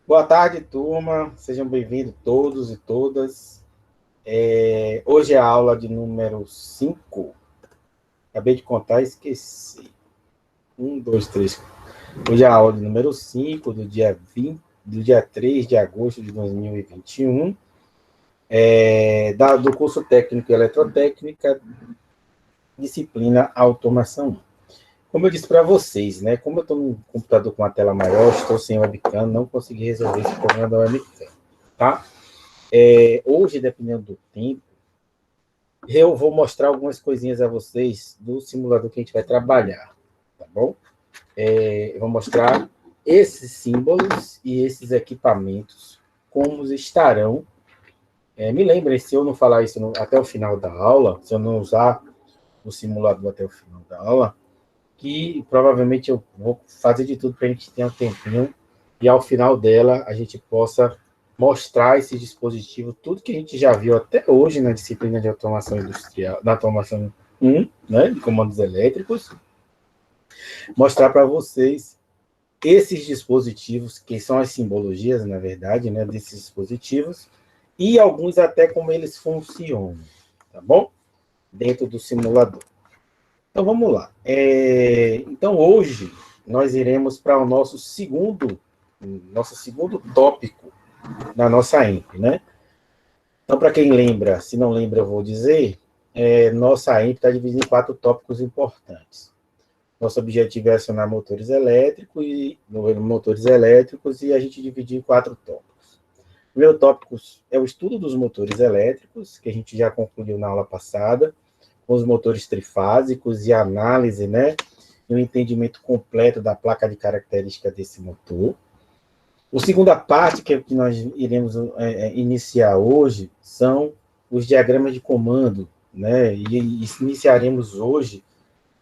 Boa tarde, turma. Sejam bem-vindos todos e todas. Hoje é a aula de número 5. Acabei de contar e esqueci. Um, dois, três. Hoje é a aula de número 5 do dia 20, do dia 3 de agosto de 2021, do curso técnico em eletrotécnica, disciplina automação. Como eu disse para vocês, né? Como eu estou num computador com uma tela maior, estou sem webcam, não consegui resolver esse problema da webcam, tá? Hoje, dependendo do tempo, eu vou mostrar algumas coisinhas a vocês do simulador que a gente vai trabalhar, tá bom? Eu vou mostrar esses símbolos e esses equipamentos, como estarão. Me lembrem, se eu não falar isso até o final da aula, se eu não usar o simulador até o final da aula, que provavelmente eu vou fazer de tudo para a gente ter um tempinho e ao final dela a gente possa mostrar esse dispositivo, tudo que a gente já viu até hoje na disciplina de automação industrial, na automação 1, né, de comandos elétricos, mostrar para vocês esses dispositivos, que são as simbologias, na verdade, né, desses dispositivos, e alguns até como eles funcionam, tá bom? Dentro do simulador. Então, vamos lá. Então, hoje, nós iremos para o nosso segundo tópico na nossa EMP, né? Então, para quem lembra, se não lembra, eu vou dizer, nossa EMP está dividida em 4 tópicos importantes. Nosso objetivo é acionar motores elétricos e a gente dividir em 4 tópicos. O primeiro tópico é o estudo dos motores elétricos, que a gente já concluiu na aula passada, com os motores trifásicos e a análise, né, e o entendimento completo da placa de característica desse motor. A segunda parte, que é o que nós iremos iniciar hoje, são os diagramas de comando, né, e iniciaremos hoje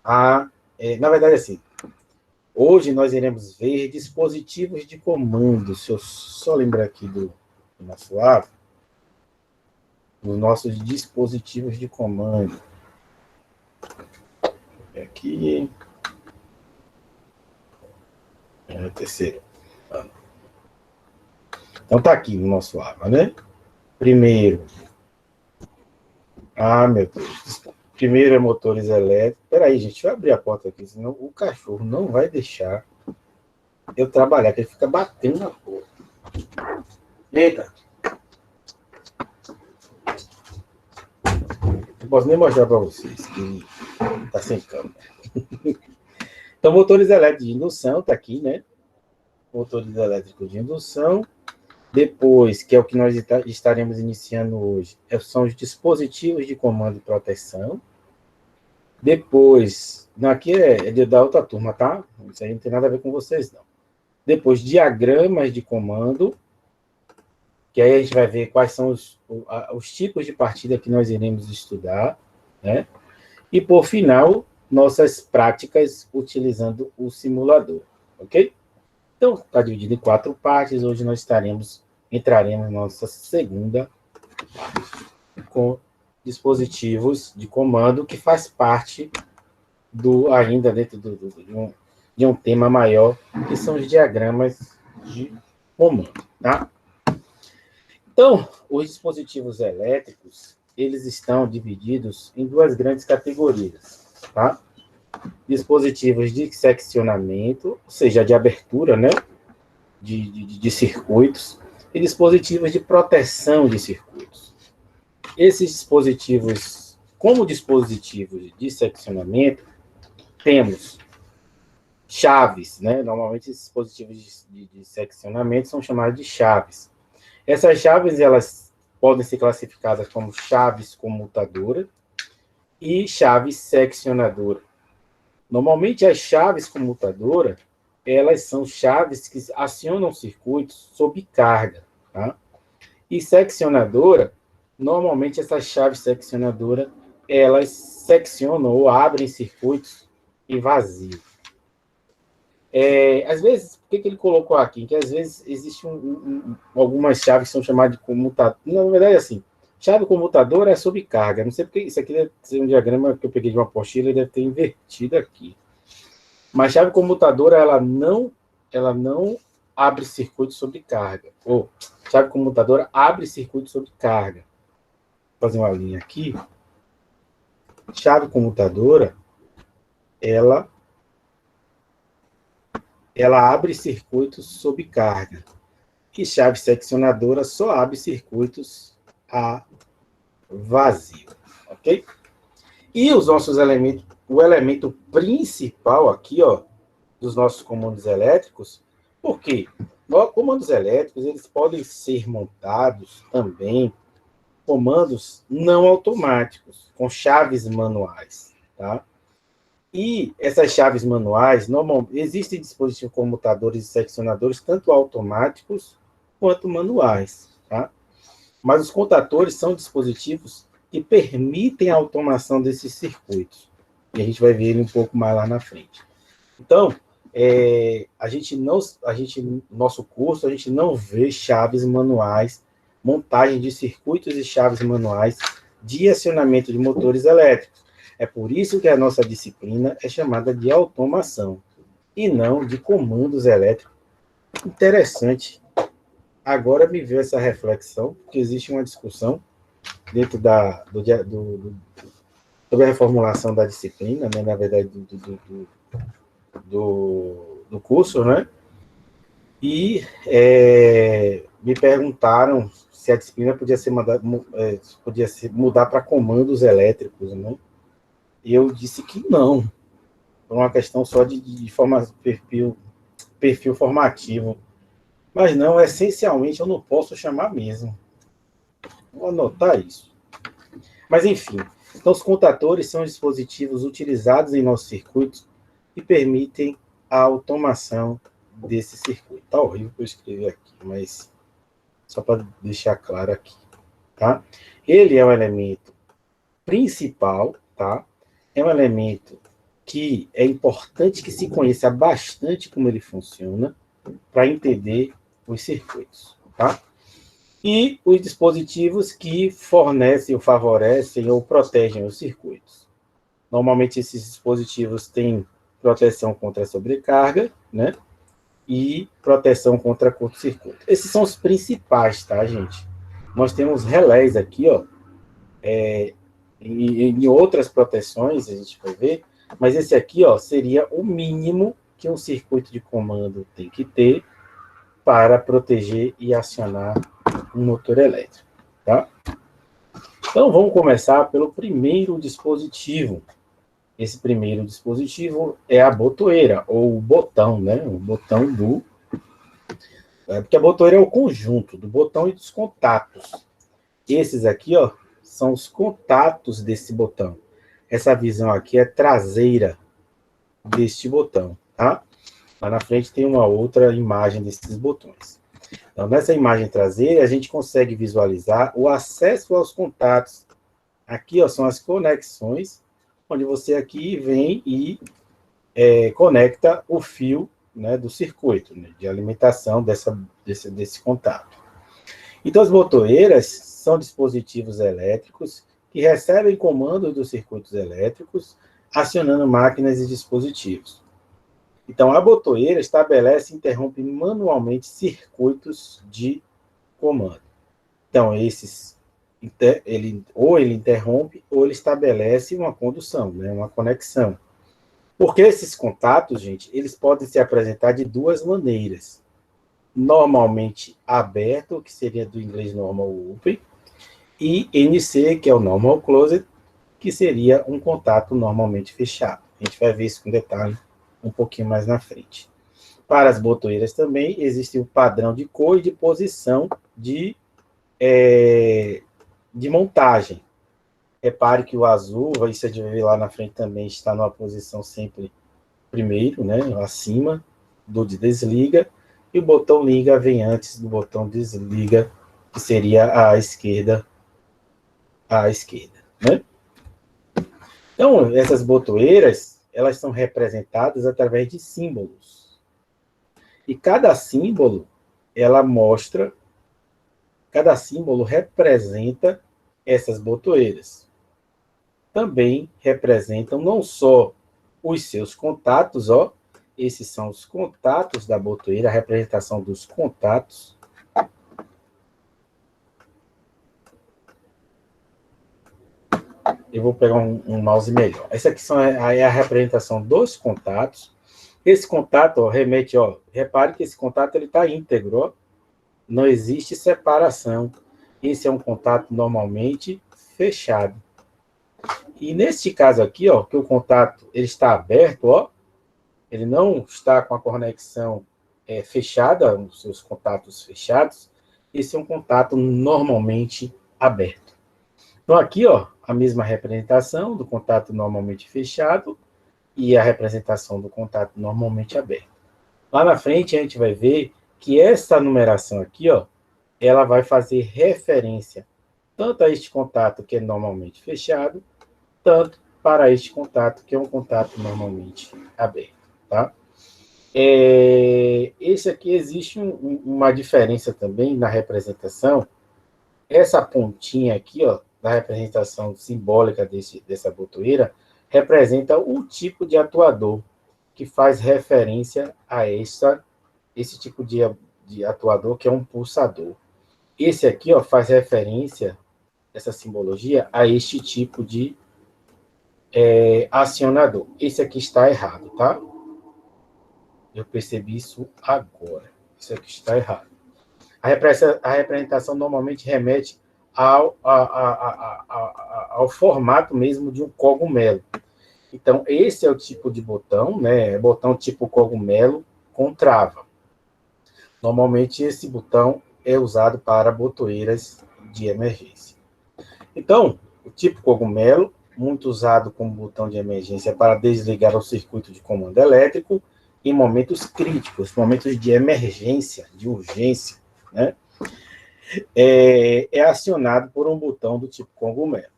na verdade, assim, hoje nós iremos ver dispositivos de comando. Se eu só lembrar aqui do nosso lado, dos nossos dispositivos de comando. Aqui é o terceiro. Então tá aqui no nosso ABA, né? Primeiro. Meu Deus. Primeiro é motores elétricos. Peraí, gente, deixa eu abrir a porta aqui, senão o cachorro não vai deixar eu trabalhar, que ele fica batendo na porta. Eita. Não posso nem mostrar para vocês, que tá sem câmera. Então, motores elétricos de indução, tá aqui, né? Motores elétricos de indução. Depois, que é o que nós estaremos iniciando hoje, são os dispositivos de comando e proteção. Depois, aqui é da outra turma, tá? Isso aí não tem nada a ver com vocês, não. Depois, diagramas de comando, que aí a gente vai ver quais são os tipos de partida que nós iremos estudar, né? E, por final, nossas práticas utilizando o simulador, ok? Então, está dividido em 4 partes. Hoje nós entraremos na nossa segunda parte, com dispositivos de comando, que faz parte ainda dentro de um tema maior, que são os diagramas de comando, tá? Então, os dispositivos elétricos, eles estão divididos em 2 grandes categorias, tá? Dispositivos de seccionamento, ou seja, de abertura, né, de circuitos, e dispositivos de proteção de circuitos. Esses dispositivos, como dispositivos de seccionamento, temos chaves, né? Normalmente esses dispositivos de seccionamento são chamados de chaves. Essas chaves, elas podem ser classificadas como chaves comutadoras e chaves seccionadoras. Normalmente, as chaves comutadoras, elas são chaves que acionam circuitos sob carga, tá? E seccionadora, normalmente essas chaves seccionadoras, elas seccionam ou abrem circuitos em vazio. Às vezes, por que ele colocou aqui? Que às vezes existem algumas chaves que são chamadas de comutador. Na verdade, assim, chave comutadora é sobrecarga. Não sei porque isso aqui deve ser um diagrama que eu peguei de uma apostila e deve ter invertido aqui. Mas chave comutadora, ela não abre circuito sobre carga. Ou chave comutadora abre circuito sobre carga. Vou fazer uma linha aqui. Chave comutadora, ela abre circuitos sob carga. E chave seccionadora só abre circuitos a vazio. Ok? E os nossos elementos, o elemento principal aqui, ó, dos nossos comandos elétricos, porque comandos elétricos, eles podem ser montados também comandos não automáticos, com chaves manuais, tá? E essas chaves manuais, normalmente, existem dispositivos comutadores e seccionadores, tanto automáticos quanto manuais, tá? Mas os contadores são dispositivos que permitem a automação desses circuitos. E a gente vai ver ele um pouco mais lá na frente. Então, nosso curso, a gente não vê chaves manuais, montagem de circuitos e chaves manuais de acionamento de motores elétricos. É por isso que a nossa disciplina é chamada de automação, e não de comandos elétricos. Interessante. Agora me veio essa reflexão, porque existe uma discussão dentro sobre a reformulação da disciplina, né, na verdade, do curso, né? E me perguntaram se a disciplina podia mudar para comandos elétricos, né? E eu disse que não, por uma questão só de perfil formativo. Mas não, essencialmente eu não posso chamar mesmo. Vou anotar isso. Mas, enfim, então os contadores são dispositivos utilizados em nossos circuitos que permitem a automação desse circuito. Tá horrível que eu escrevi aqui, mas só para deixar claro aqui, tá? Ele é um elemento principal, tá? É um elemento que é importante que se conheça bastante como ele funciona para entender os circuitos, tá? E os dispositivos que fornecem ou favorecem ou protegem os circuitos. Normalmente esses dispositivos têm proteção contra sobrecarga, né? E proteção contra curto-circuito. Esses são os principais, tá, gente? Nós temos relés aqui, ó, em outras proteções, a gente vai ver, mas esse aqui, ó, seria o mínimo que um circuito de comando tem que ter para proteger e acionar um motor elétrico, tá? Então, vamos começar pelo primeiro dispositivo. Esse primeiro dispositivo é a botoeira, ou o botão, né? O botão porque a botoeira é o conjunto do botão e dos contatos. Esses aqui, ó, são os contatos desse botão. Essa visão aqui é traseira deste botão, tá? Lá na frente tem uma outra imagem desses botões. Então, nessa imagem traseira, a gente consegue visualizar o acesso aos contatos. Aqui, ó, são as conexões, onde você aqui vem e conecta o fio, né, do circuito, né, de alimentação desse contato. Então, as botoeiras são dispositivos elétricos que recebem comandos dos circuitos elétricos, acionando máquinas e dispositivos. Então, a botoeira estabelece e interrompe manualmente circuitos de comando. Então, ele interrompe ou ele estabelece uma condução, né, uma conexão. Porque esses contatos, gente, eles podem se apresentar de duas maneiras. Normalmente aberto, que seria do inglês normal open, e NC, que é o normal closed, que seria um contato normalmente fechado. A gente vai ver isso com detalhe um pouquinho mais na frente. Para as botoeiras também existe o padrão de cor e de posição de montagem. Repare que o azul, isso a gente vai ver lá na frente também, está numa posição sempre primeiro, né, acima do de desliga, e o botão liga vem antes do botão desliga, que seria à esquerda, né? Então, essas botoeiras, elas são representadas através de símbolos. E cada símbolo representa essas botoeiras. Também representam não só os seus contatos, ó, esses são os contatos da botoeira, a representação dos contatos. Eu vou pegar um mouse melhor. Essa aqui é a representação dos contatos. Esse contato, ó, remete, ó, repare que esse contato está íntegro, ó. Não existe separação. Esse é um contato normalmente fechado. E neste caso aqui, ó, que o contato ele está aberto, ó, ele não está com a conexão fechada, os seus contatos fechados, esse é um contato normalmente aberto. Então aqui, ó, a mesma representação do contato normalmente fechado e a representação do contato normalmente aberto. Lá na frente a gente vai ver que essa numeração aqui, ó, ela vai fazer referência tanto a este contato que é normalmente fechado, tanto para este contato que é um contato normalmente aberto, tá? Esse aqui existe uma diferença também na representação. Essa pontinha aqui, ó, da representação simbólica dessa botoeira, representa o tipo de atuador que faz referência a esse tipo de atuador, que é um pulsador. Esse aqui, ó, faz referência, essa simbologia, a este tipo de acionador. Esse aqui está errado, tá? Eu percebi isso agora. Isso aqui está errado. A representação normalmente remete ao formato mesmo de um cogumelo. Então, esse é o tipo de botão, né? Botão tipo cogumelo com trava. Normalmente, esse botão é usado para botoeiras de emergência. Então, o tipo cogumelo, muito usado como botão de emergência para desligar o circuito de comando elétrico em momentos críticos, momentos de emergência, de urgência, né? É acionado por um botão do tipo cogumelo.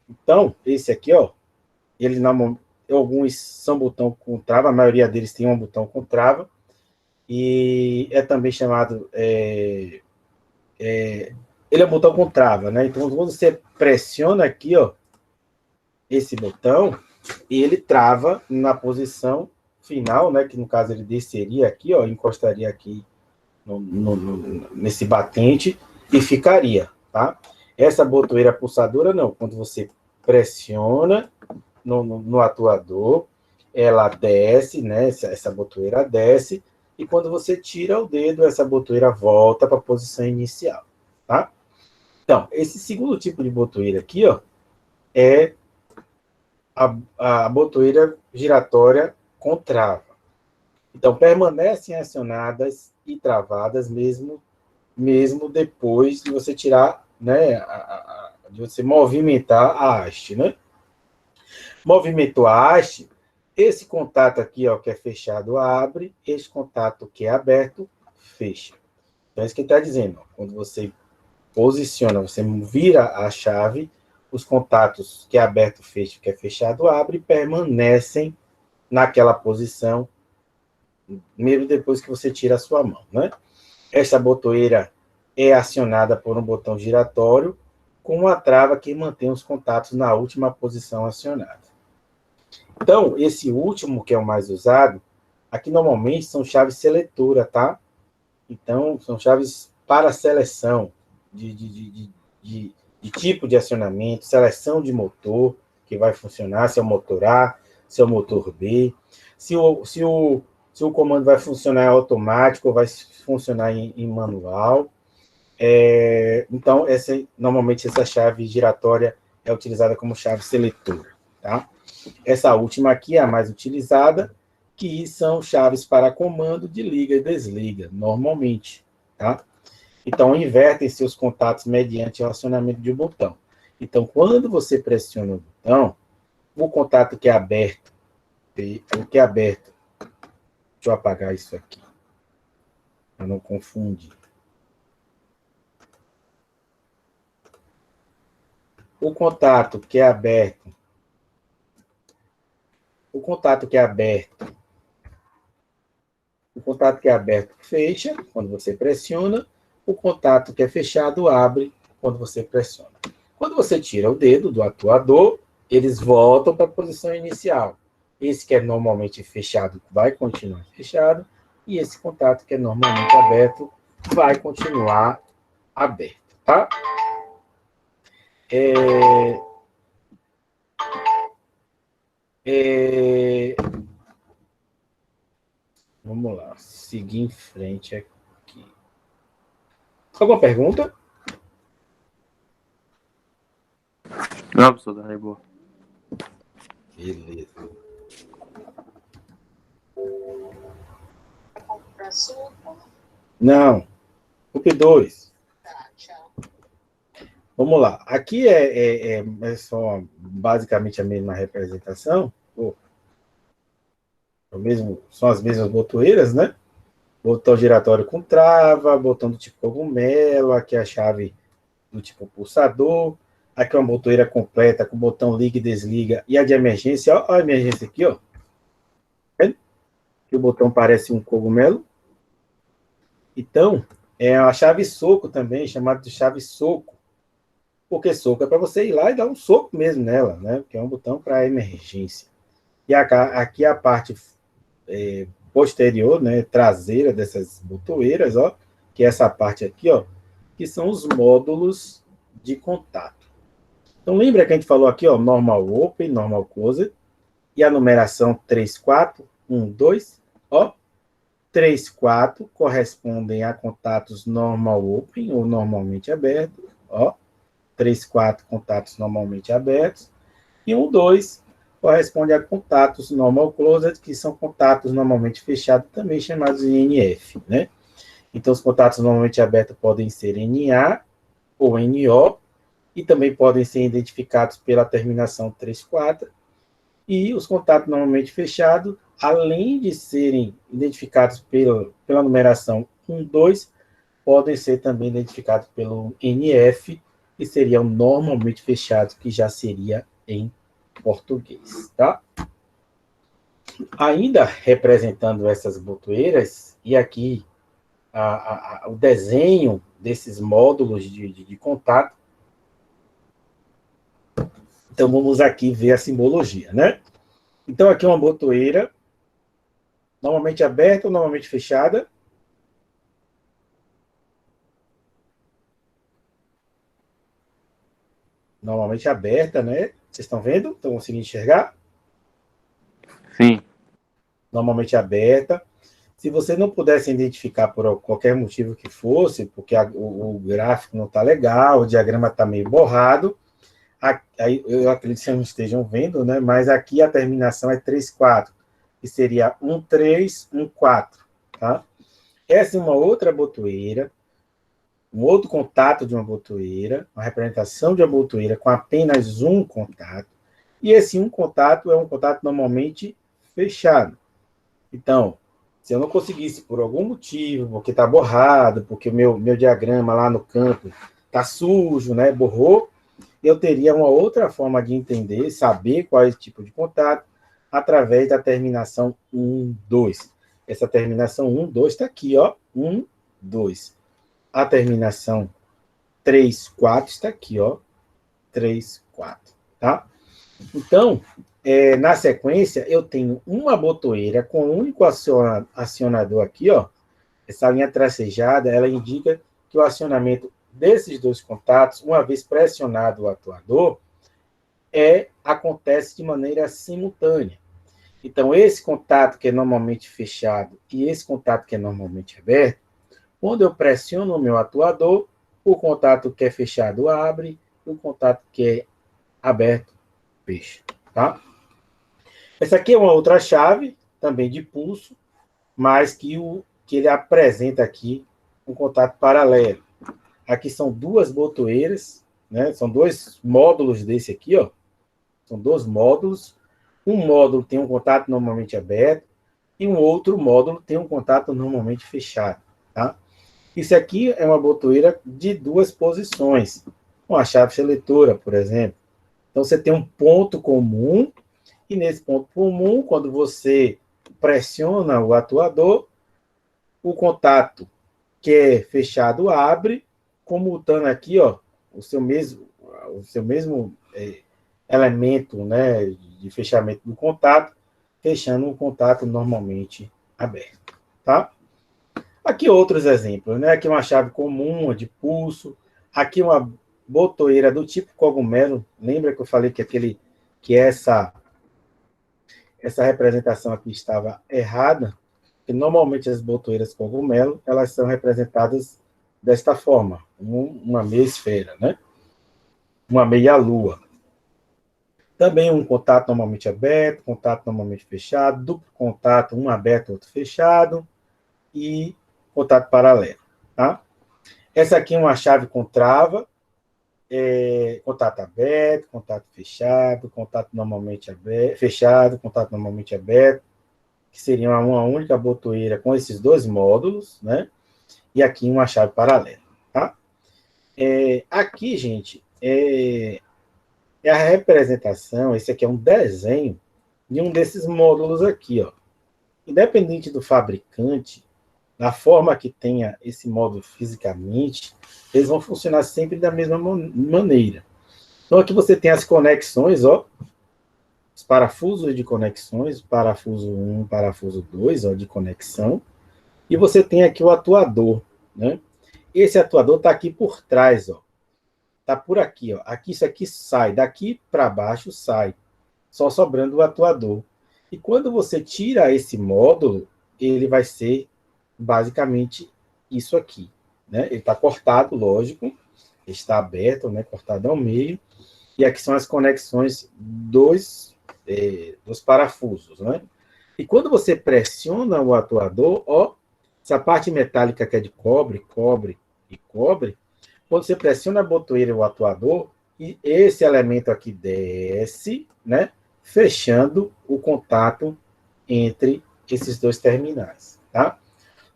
Então, esse aqui, ó, alguns são botão com trava, a maioria deles tem um botão com trava, e é também chamado... ele é um botão com trava, né? Então, quando você pressiona aqui, ó, esse botão, ele trava na posição final, né? Que no caso ele desceria aqui, ó, encostaria aqui nesse batente e ficaria, tá? Essa botoeira pulsadora, não. Quando você pressiona no atuador, ela desce, né? Essa botoeira desce, e quando você tira o dedo, essa botoeira volta para a posição inicial, tá? Então, esse segundo tipo de botoeira aqui, ó, é a botoeira giratória com trava. Então, permanecem acionadas e travadas mesmo depois de você tirar, né, de você movimentar a haste, né? Movimentou a haste, esse contato aqui, ó, que é fechado, abre, esse contato que é aberto, fecha. Então, é isso que está dizendo, ó, quando você posiciona, você vira a chave, os contatos que é aberto, fecha, que é fechado, abre, permanecem naquela posição, mesmo depois que você tira a sua mão, né? Essa botoeira é acionada por um botão giratório com uma trava que mantém os contatos na última posição acionada. Então, esse último, que é o mais usado, aqui normalmente são chaves seletora, tá? Então, são chaves para seleção de tipo de acionamento, seleção de motor que vai funcionar, se é o motor A, se é o motor B, se o comando vai funcionar automático ou vai funcionar em manual. Então, normalmente essa chave giratória é utilizada como chave seletora, tá? Essa última aqui é a mais utilizada, que são chaves para comando de liga e desliga, normalmente, tá? Então, invertem seus contatos mediante o acionamento de um botão. Então, quando você pressiona o botão, o contato que é aberto, deixa eu apagar isso aqui, para não confundir. O contato que é aberto, fecha quando você pressiona, o contato que é fechado abre quando você pressiona. Quando você tira o dedo do atuador, eles voltam para a posição inicial. Esse que é normalmente fechado vai continuar fechado, e esse contato que é normalmente aberto vai continuar aberto, tá? Vamos lá, seguir em frente aqui. Alguma pergunta? Não, professor, tá boa. Beleza. Não. Grupo 2. Vamos lá. Aqui é só basicamente a mesma representação. São as mesmas botoeiras, né? Botão giratório com trava, botão do tipo cogumelo, aqui a chave do tipo pulsador, aqui uma botoeira completa com botão liga e desliga, e a de emergência, ó a emergência aqui, ó. Que o botão parece um cogumelo. Então, é a chave soco também, chamada de chave soco. Porque soco é para você ir lá e dar um soco mesmo nela, né? Porque é um botão para emergência. E aqui a parte posterior, né, traseira dessas botoeiras, ó, que é essa parte aqui, ó, que são os módulos de contato. Então, lembra que a gente falou aqui, ó, normal open, normal closed, e a numeração 3, 4, 1, 2, ó, 3, 4 correspondem a contatos normal open ou normalmente aberto, ó, 3, 4 contatos normalmente abertos, e 1, 2 corresponde a contatos normal closed, que são contatos normalmente fechados, também chamados de NF, né? Então, os contatos normalmente abertos podem ser NA ou NO, e também podem ser identificados pela terminação 3, 4, e os contatos normalmente fechados, além de serem identificados pela numeração 1, 2, podem ser também identificados pelo NF, que seriam normalmente fechados, que já seria em português, tá? Ainda representando essas botoeiras, e aqui o desenho desses módulos de contato. Então, vamos aqui ver a simbologia, né? Então, aqui uma botoeira, normalmente aberta ou normalmente fechada. Normalmente aberta, né? Vocês estão vendo? Estão conseguindo enxergar? Sim. Normalmente aberta. Se você não pudesse identificar por qualquer motivo que fosse, porque o gráfico não está legal, o diagrama está meio borrado, aí, eu acredito que vocês não estejam vendo, né? Mas aqui a terminação é 3, 4, que seria 1, 3, 1, 4, tá? Essa é uma outra botoeira, um outro contato de uma botoeira, uma representação de uma botoeira com apenas um contato, e esse um contato é um contato normalmente fechado. Então, se eu não conseguisse, por algum motivo, porque está borrado, porque o meu diagrama lá no campo está sujo, né, borrou, eu teria uma outra forma de entender, saber qual é esse tipo de contato, através da terminação 1, 2. Essa terminação 1, 2 está aqui, ó, 1, 2. A terminação 3, 4 está aqui, ó, 3, 4, tá? Então, na sequência, eu tenho uma botoeira com um único acionador aqui, ó. Essa linha tracejada, ela indica que o acionamento desses dois contatos, uma vez pressionado o atuador, acontece de maneira simultânea. Então, esse contato que é normalmente fechado e esse contato que é normalmente aberto, quando eu pressiono o meu atuador, o contato que é fechado abre, o contato que é aberto fecha, tá? Essa aqui é uma outra chave, também de pulso, mas que ele apresenta aqui um contato paralelo. Aqui são duas botoeiras, né? São dois módulos desse aqui, ó. São dois módulos. Um módulo tem um contato normalmente aberto e um outro módulo tem um contato normalmente fechado, tá? Isso aqui é uma botoeira de duas posições, com a chave seletora, por exemplo. Então, você tem um ponto comum, e nesse ponto comum, quando você pressiona o atuador, o contato que é fechado abre, comutando aqui, ó, o seu mesmo elemento, né, de fechamento do contato, fechando um contato normalmente aberto, tá? Aqui outros exemplos, né? Aqui uma chave comum, de pulso. Aqui uma botoeira do tipo cogumelo. Lembra que eu falei que essa representação aqui estava errada? Que normalmente as botoeiras cogumelo, elas são representadas desta forma, uma meia esfera, né? Uma meia lua. Também um contato normalmente aberto, contato normalmente fechado, duplo contato, um aberto, outro fechado, e contato paralelo, tá? Essa aqui é uma chave com trava, contato aberto, contato fechado, contato normalmente aberto, fechado, contato normalmente aberto, que seria uma única botoeira com esses dois módulos, né? E aqui uma chave paralela, tá? Aqui, gente, a representação, esse aqui é um desenho de um desses módulos aqui, ó. Independente do fabricante, da forma que tenha esse módulo fisicamente, eles vão funcionar sempre da mesma maneira. Então, aqui você tem as conexões, ó, os parafusos de conexões, parafuso 1, parafuso 2, ó, de conexão, e você tem aqui o atuador, né? Esse atuador está aqui por trás, ó. Está por aqui, ó. Aqui, isso aqui sai, daqui para baixo sai, só sobrando o atuador. E quando você tira esse módulo, ele vai ser basicamente isso aqui, né? Ele está cortado, lógico, está aberto, né? Cortado ao meio. E aqui são as conexões dos parafusos, né? E quando você pressiona o atuador, ó, essa parte metálica que é de cobre, cobre e cobre, quando você pressiona a botoeira e o atuador, e esse elemento aqui desce, né? Fechando o contato entre esses dois terminais, tá?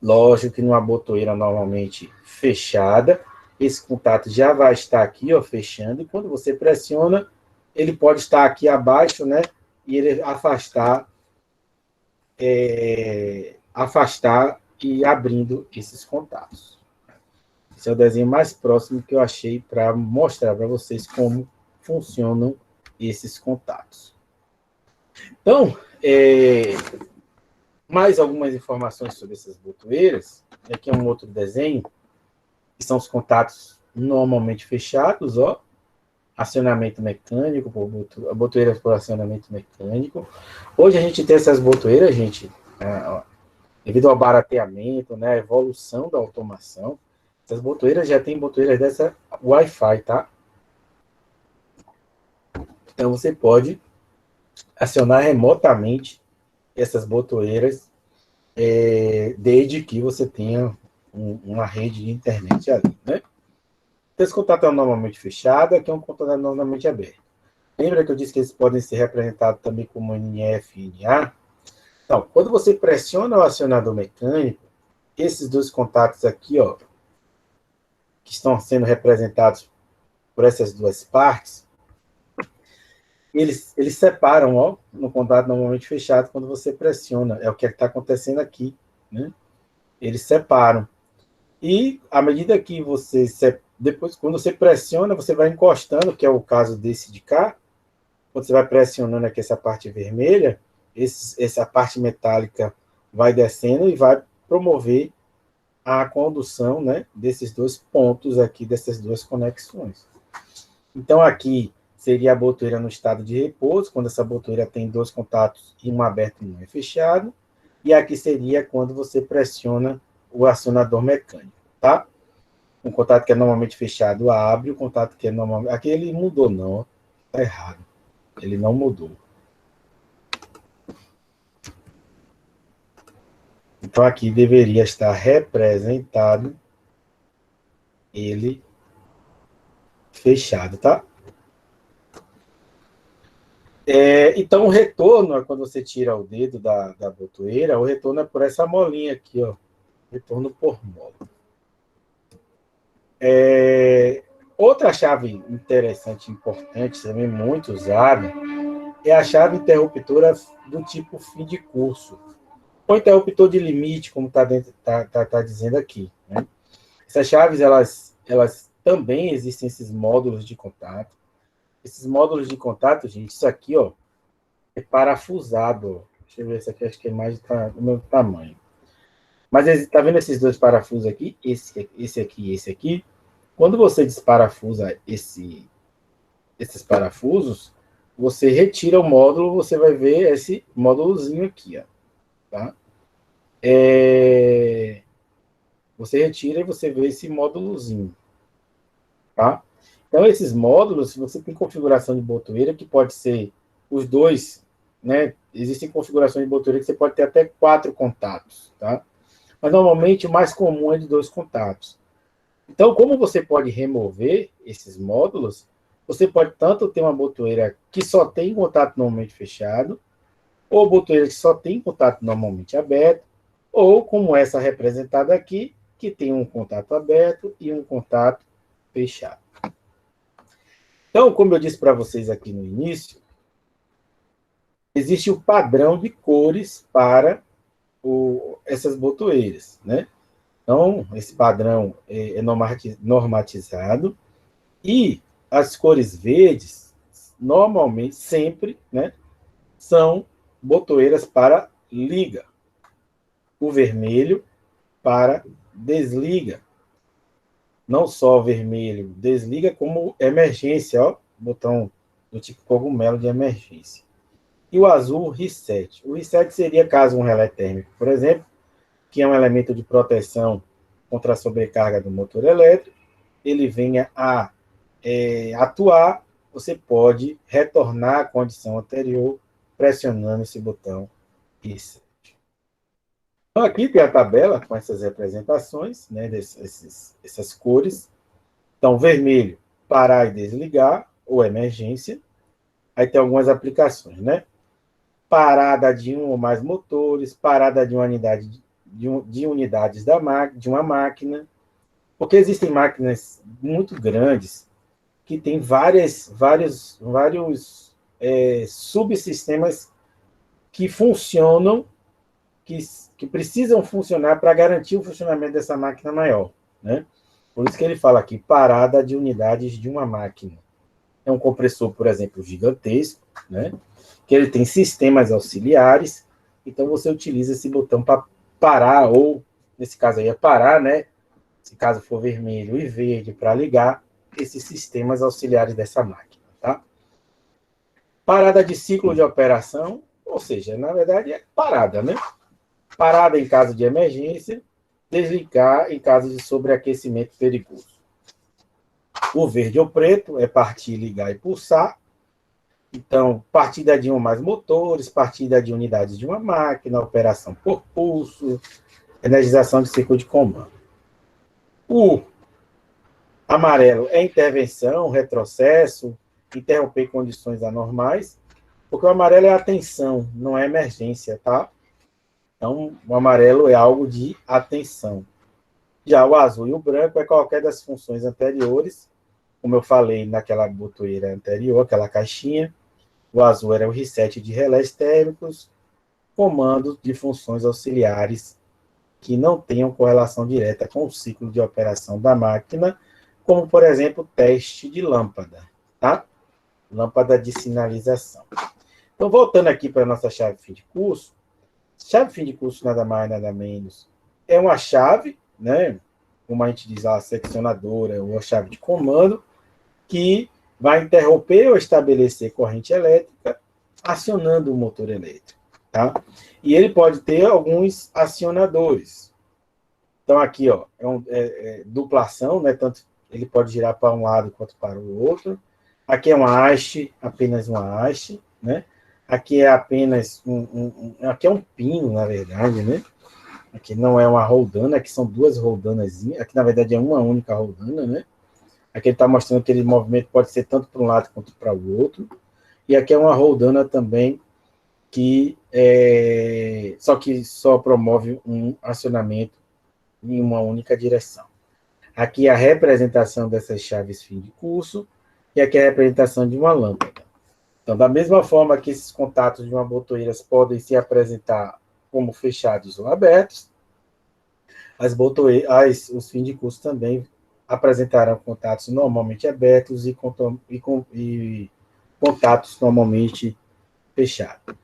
Lógico que numa botoeira normalmente fechada, esse contato já vai estar aqui, ó, fechando, e quando você pressiona, ele pode estar aqui abaixo, né? E ele afastar e abrindo esses contatos. Esse é o desenho mais próximo que eu achei para mostrar para vocês como funcionam esses contatos. Então, mais algumas informações sobre essas botoeiras. Aqui é um outro desenho, que são os contatos normalmente fechados, ó. Acionamento mecânico, a botoeira por acionamento mecânico. Hoje a gente tem essas botoeiras, gente, devido ao barateamento, né, a evolução da automação, essas botoeiras já tem botoeiras dessa Wi-Fi, tá? Então você pode acionar remotamente essas botoeiras, desde que você tenha uma rede de internet ali, né? Então, esse contato é normalmente fechado, aqui é um contato normalmente aberto. Lembra que eu disse que eles podem ser representados também como NF e NA? Então, quando você pressiona o acionador mecânico, esses dois contatos aqui, ó, que estão sendo representados por essas duas partes, eles separam, ó, no contato normalmente fechado, quando você pressiona. É o que está acontecendo aqui, né? Eles separam. E à medida que depois, quando você pressiona, você vai encostando, que é o caso desse de cá. Quando você vai pressionando aqui essa parte vermelha, essa parte metálica vai descendo e vai promover a condução, né, desses dois pontos aqui, dessas duas conexões. Então, aqui seria a botoeira no estado de repouso, quando essa botoeira tem dois contatos, e um aberto e um fechado. E aqui seria quando você pressiona o acionador mecânico, tá? Um contato que é normalmente fechado abre, o contato que é normalmente... Aqui ele mudou, não. Está errado. Ele não mudou. Então, aqui deveria estar representado ele fechado, tá? Então, o retorno, quando você tira o dedo da botoeira, o retorno é por essa molinha aqui, ó. Retorno por mola. Outra chave interessante, importante, também muito usada, é a chave interruptora do tipo fim de curso. Ou interruptor de limite, como tá dizendo aqui, né? Essas chaves, elas também existem esses módulos de contato. Esses módulos de contato, gente, isso aqui, ó, é parafusado. Deixa eu ver, essa aqui acho que é mais do meu tamanho. Mas está vendo esses dois parafusos aqui? Esse aqui e esse aqui? Quando você desparafusa esses parafusos, você retira o módulo, você vai ver esse módulozinho aqui, ó, tá? Você retira e você vê esse módulozinho, tá? Então, esses módulos, se você tem configuração de botoeira, que pode ser os dois, né? Existem configurações de botoeira que você pode ter até 4 contatos, tá? Mas, normalmente, o mais comum é de 2 contatos. Então, como você pode remover esses módulos, você pode tanto ter uma botoeira que só tem contato normalmente fechado, ou botoeira que só tem contato normalmente aberto, ou como essa representada aqui, que tem um contato aberto e um contato fechado. Então, como eu disse para vocês aqui no início, existe o padrão de cores para essas botoeiras, né? Então, esse padrão é normatizado e as cores verdes, normalmente, sempre, né, são botoeiras para liga. O vermelho para desliga. Não só vermelho desliga, como emergência, ó, botão do tipo cogumelo de emergência. E o azul, reset. O reset seria caso um relé térmico, por exemplo, que é um elemento de proteção contra a sobrecarga do motor elétrico, ele venha a atuar, você pode retornar à condição anterior pressionando esse botão reset. Então, aqui tem a tabela com essas representações, né, essas cores. Então, vermelho, parar e desligar, ou emergência. Aí tem algumas aplicações, né? Parada de um ou mais motores, parada de uma unidade de unidades de uma máquina, porque existem máquinas muito grandes que têm vários subsistemas que funcionam, que precisam funcionar para garantir o funcionamento dessa máquina maior, né? Por isso que ele fala aqui, parada de unidades de uma máquina. É um compressor, por exemplo, gigantesco, né? Que ele tem sistemas auxiliares, então você utiliza esse botão para parar, ou, nesse caso aí, é parar, né? Se caso for vermelho e verde, para ligar esses sistemas auxiliares dessa máquina, tá? Parada de ciclo de operação, ou seja, na verdade é parada, né? Parada em caso de emergência, desligar em caso de sobreaquecimento perigoso. O verde ou preto é partir, ligar e pulsar. Então, partida de um ou mais motores, partida de unidades de uma máquina, operação por pulso, energização de ciclo de comando. O amarelo é intervenção, retrocesso, interromper condições anormais, porque o amarelo é atenção, não é emergência, tá? Então, o amarelo é algo de atenção. Já o azul e o branco é qualquer das funções anteriores, como eu falei naquela botoeira anterior, aquela caixinha. O azul era o reset de relés térmicos, comandos de funções auxiliares que não tenham correlação direta com o ciclo de operação da máquina, como, por exemplo, teste de lâmpada, tá? Lâmpada de sinalização. Então, voltando aqui para a nossa chave fim de curso, chave fim de curso nada mais, nada menos, é uma chave, né? Como a gente diz lá, a seccionadora ou a chave de comando, que vai interromper ou estabelecer corrente elétrica acionando o motor elétrico, tá? E ele pode ter alguns acionadores. Então, aqui, ó, duplação, né? Tanto ele pode girar para um lado quanto para o outro. Aqui é uma haste, apenas uma haste, né? Aqui é apenas aqui é um pino, na verdade, né? Aqui não é uma roldana, aqui são duas roldanazinhas. Aqui, na verdade, é uma única roldana, né? Aqui ele está mostrando que aquele movimento pode ser tanto para um lado quanto para o outro. E aqui é uma roldana também que só promove um acionamento em uma única direção. Aqui é a representação dessas chaves fim de curso e aqui é a representação de uma lâmpada. Então, da mesma forma que esses contatos de uma botoeira podem se apresentar como fechados ou abertos, os fins de curso também apresentarão contatos normalmente abertos e contatos normalmente fechados.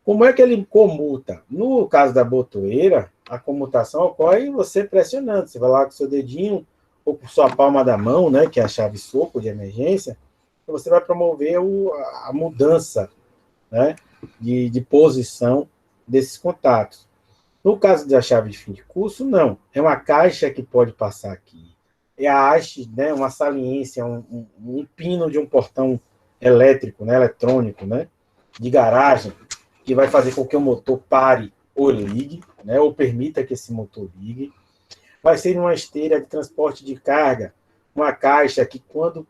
Como é que ele comuta? No caso da botoeira, a comutação ocorre você pressionando. Você vai lá com o seu dedinho ou com sua palma da mão, né, que é a chave soco de emergência, e você vai promover a mudança, né, de posição desses contatos. No caso da chave de fim de curso, não. É uma caixa que pode passar aqui. É a haste, né, uma saliência, um pino de um portão elétrico, né, eletrônico, né, de garagem, que vai fazer com que o motor pare ou ligue, né, ou permita que esse motor ligue. Vai ser uma esteira de transporte de carga, uma caixa que, quando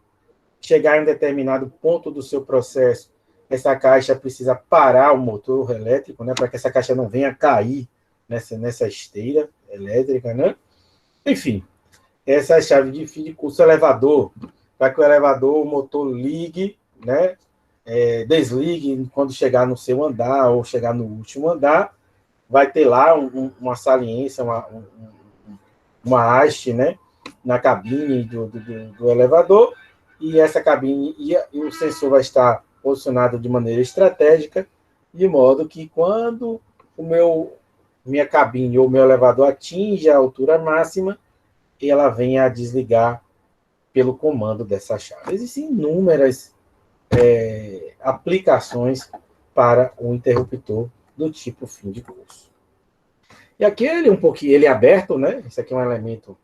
chegar em determinado ponto do seu processo, essa caixa precisa parar o motor elétrico, né, para que essa caixa não venha cair nessa esteira elétrica, né? Enfim, essa é a chave de fim de curso. Elevador, para que o elevador, o motor ligue, né, desligue quando chegar no seu andar ou chegar no último andar, vai ter lá uma saliência, uma haste, né, na cabine do elevador, e essa cabine e o sensor vai estar posicionado de maneira estratégica, de modo que quando minha cabine ou meu elevador atinge a altura máxima, ela venha a desligar pelo comando dessa chave. Existem inúmeras aplicações para o interruptor do tipo fim de curso. E aqui ele é aberto, né? Esse aqui é um elemento,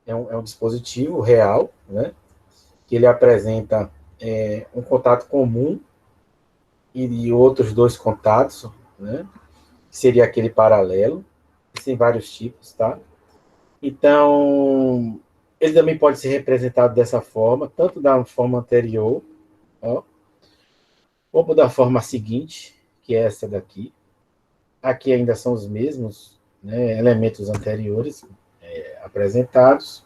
é um dispositivo real, né? Que ele apresenta um contato comum e outros dois contatos, né? Que seria aquele paralelo. Tem vários tipos, tá? Então, ele também pode ser representado dessa forma, tanto da forma anterior, ó, como da forma seguinte, que é essa daqui. Aqui ainda são os mesmos, né, elementos anteriores apresentados.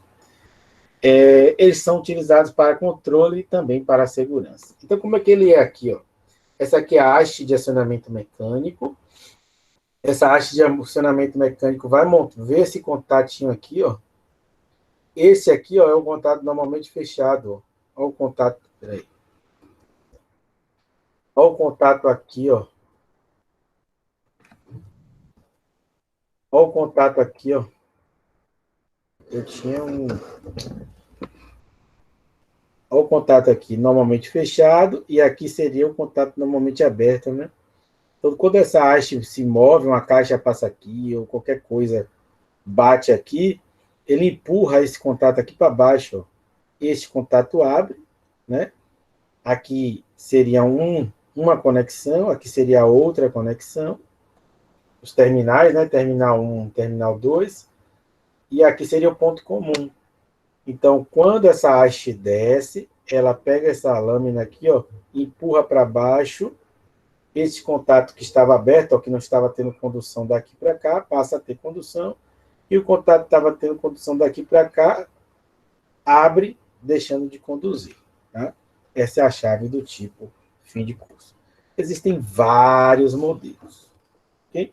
Eles são utilizados para controle e também para segurança. Então, como é que ele é aqui? Ó? Essa aqui é a haste de acionamento mecânico. Essa haste de acionamento mecânico vai ver esse contatinho aqui, ó. Esse aqui, ó, é o contato normalmente fechado, ó. Olha o contato, peraí. Olha o contato aqui, ó. Olha o contato aqui, ó. Eu tinha um... Olha o contato aqui, normalmente fechado, e aqui seria o contato normalmente aberto, né? Então, quando essa haste se move, uma caixa passa aqui, ou qualquer coisa bate aqui, ele empurra esse contato aqui para baixo, ó. Este contato abre, né? Aqui seria uma conexão, aqui seria outra conexão, os terminais, né? Terminal 1, terminal 2, e aqui seria o ponto comum. Então, quando essa haste desce, ela pega essa lâmina aqui, ó, empurra para baixo, esse contato que estava aberto, ó, que não estava tendo condução daqui para cá, passa a ter condução, e o contato que estava tendo condução daqui para cá, abre, deixando de conduzir. Tá? Essa é a chave do tipo fim de curso. Existem vários modelos. Okay?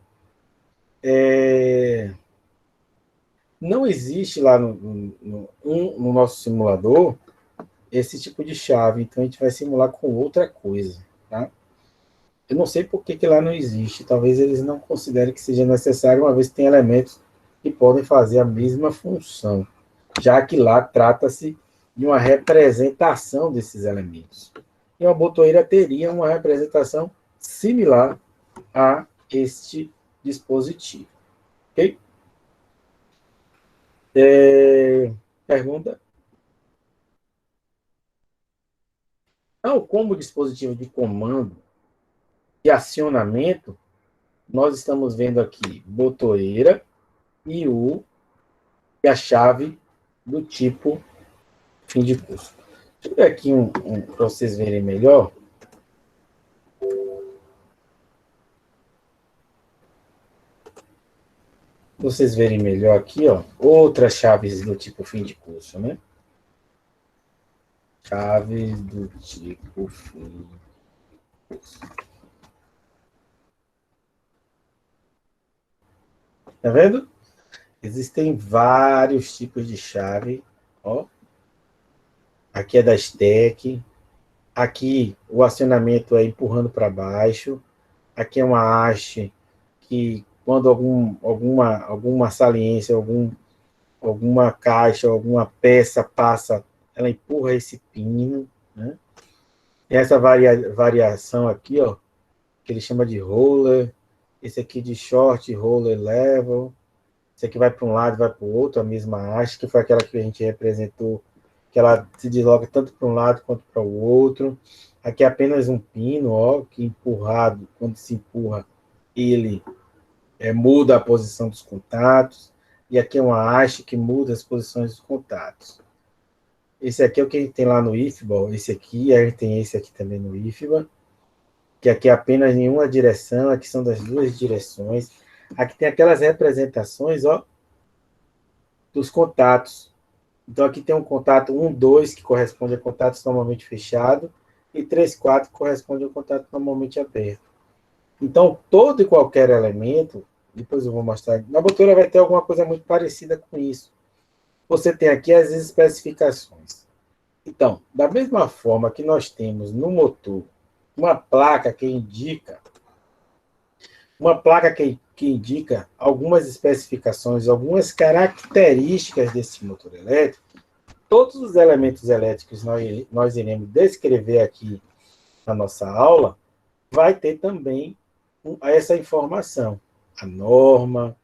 Não existe lá no nosso simulador esse tipo de chave, então a gente vai simular com outra coisa. Tá? Eu não sei por que lá não existe, talvez eles não considerem que seja necessário, uma vez que tem elementos que podem fazer a mesma função, já que lá trata-se de uma representação desses elementos. E uma botoeira teria uma representação similar a este dispositivo. Ok? Pergunta? Então, como dispositivo de comando e acionamento, nós estamos vendo aqui botoeira e a chave do tipo fim de curso. Deixa eu ver aqui para vocês verem melhor. Vocês verem melhor aqui, ó, outras chaves do tipo fim de curso, né? Chaves do tipo fim de curso. Tá vendo? Existem vários tipos de chave, ó. Aqui é da stack. Aqui o acionamento é empurrando para baixo. Aqui é uma haste que, quando alguma saliência, alguma caixa, alguma peça passa, ela empurra esse pino, né? Tem essa variação aqui, ó, que ele chama de roller, esse aqui de short roller level, esse aqui vai para um lado, vai para o outro, a mesma haste, que foi aquela que a gente representou, que ela se desloca tanto para um lado quanto para o outro. Aqui é apenas um pino, ó, que empurrado, quando se empurra, ele muda a posição dos contatos. E aqui é uma haste que muda as posições dos contatos. Esse aqui é o que a gente tem lá no IFBA, esse aqui, a gente tem esse aqui também no IFBA, que aqui é apenas em uma direção, aqui são das duas direções. Aqui tem aquelas representações, ó, dos contatos. Então, aqui tem um contato 1, 2, que corresponde a contatos normalmente fechados, e 3, 4, que corresponde a contato normalmente aberto. Então, todo e qualquer elemento, depois eu vou mostrar, na botura vai ter alguma coisa muito parecida com isso. Você tem aqui as especificações. Então, da mesma forma que nós temos no motor uma placa que indica algumas especificações, algumas características desse motor elétrico, todos os elementos elétricos nós iremos descrever aqui na nossa aula, vai ter também essa informação. A norma,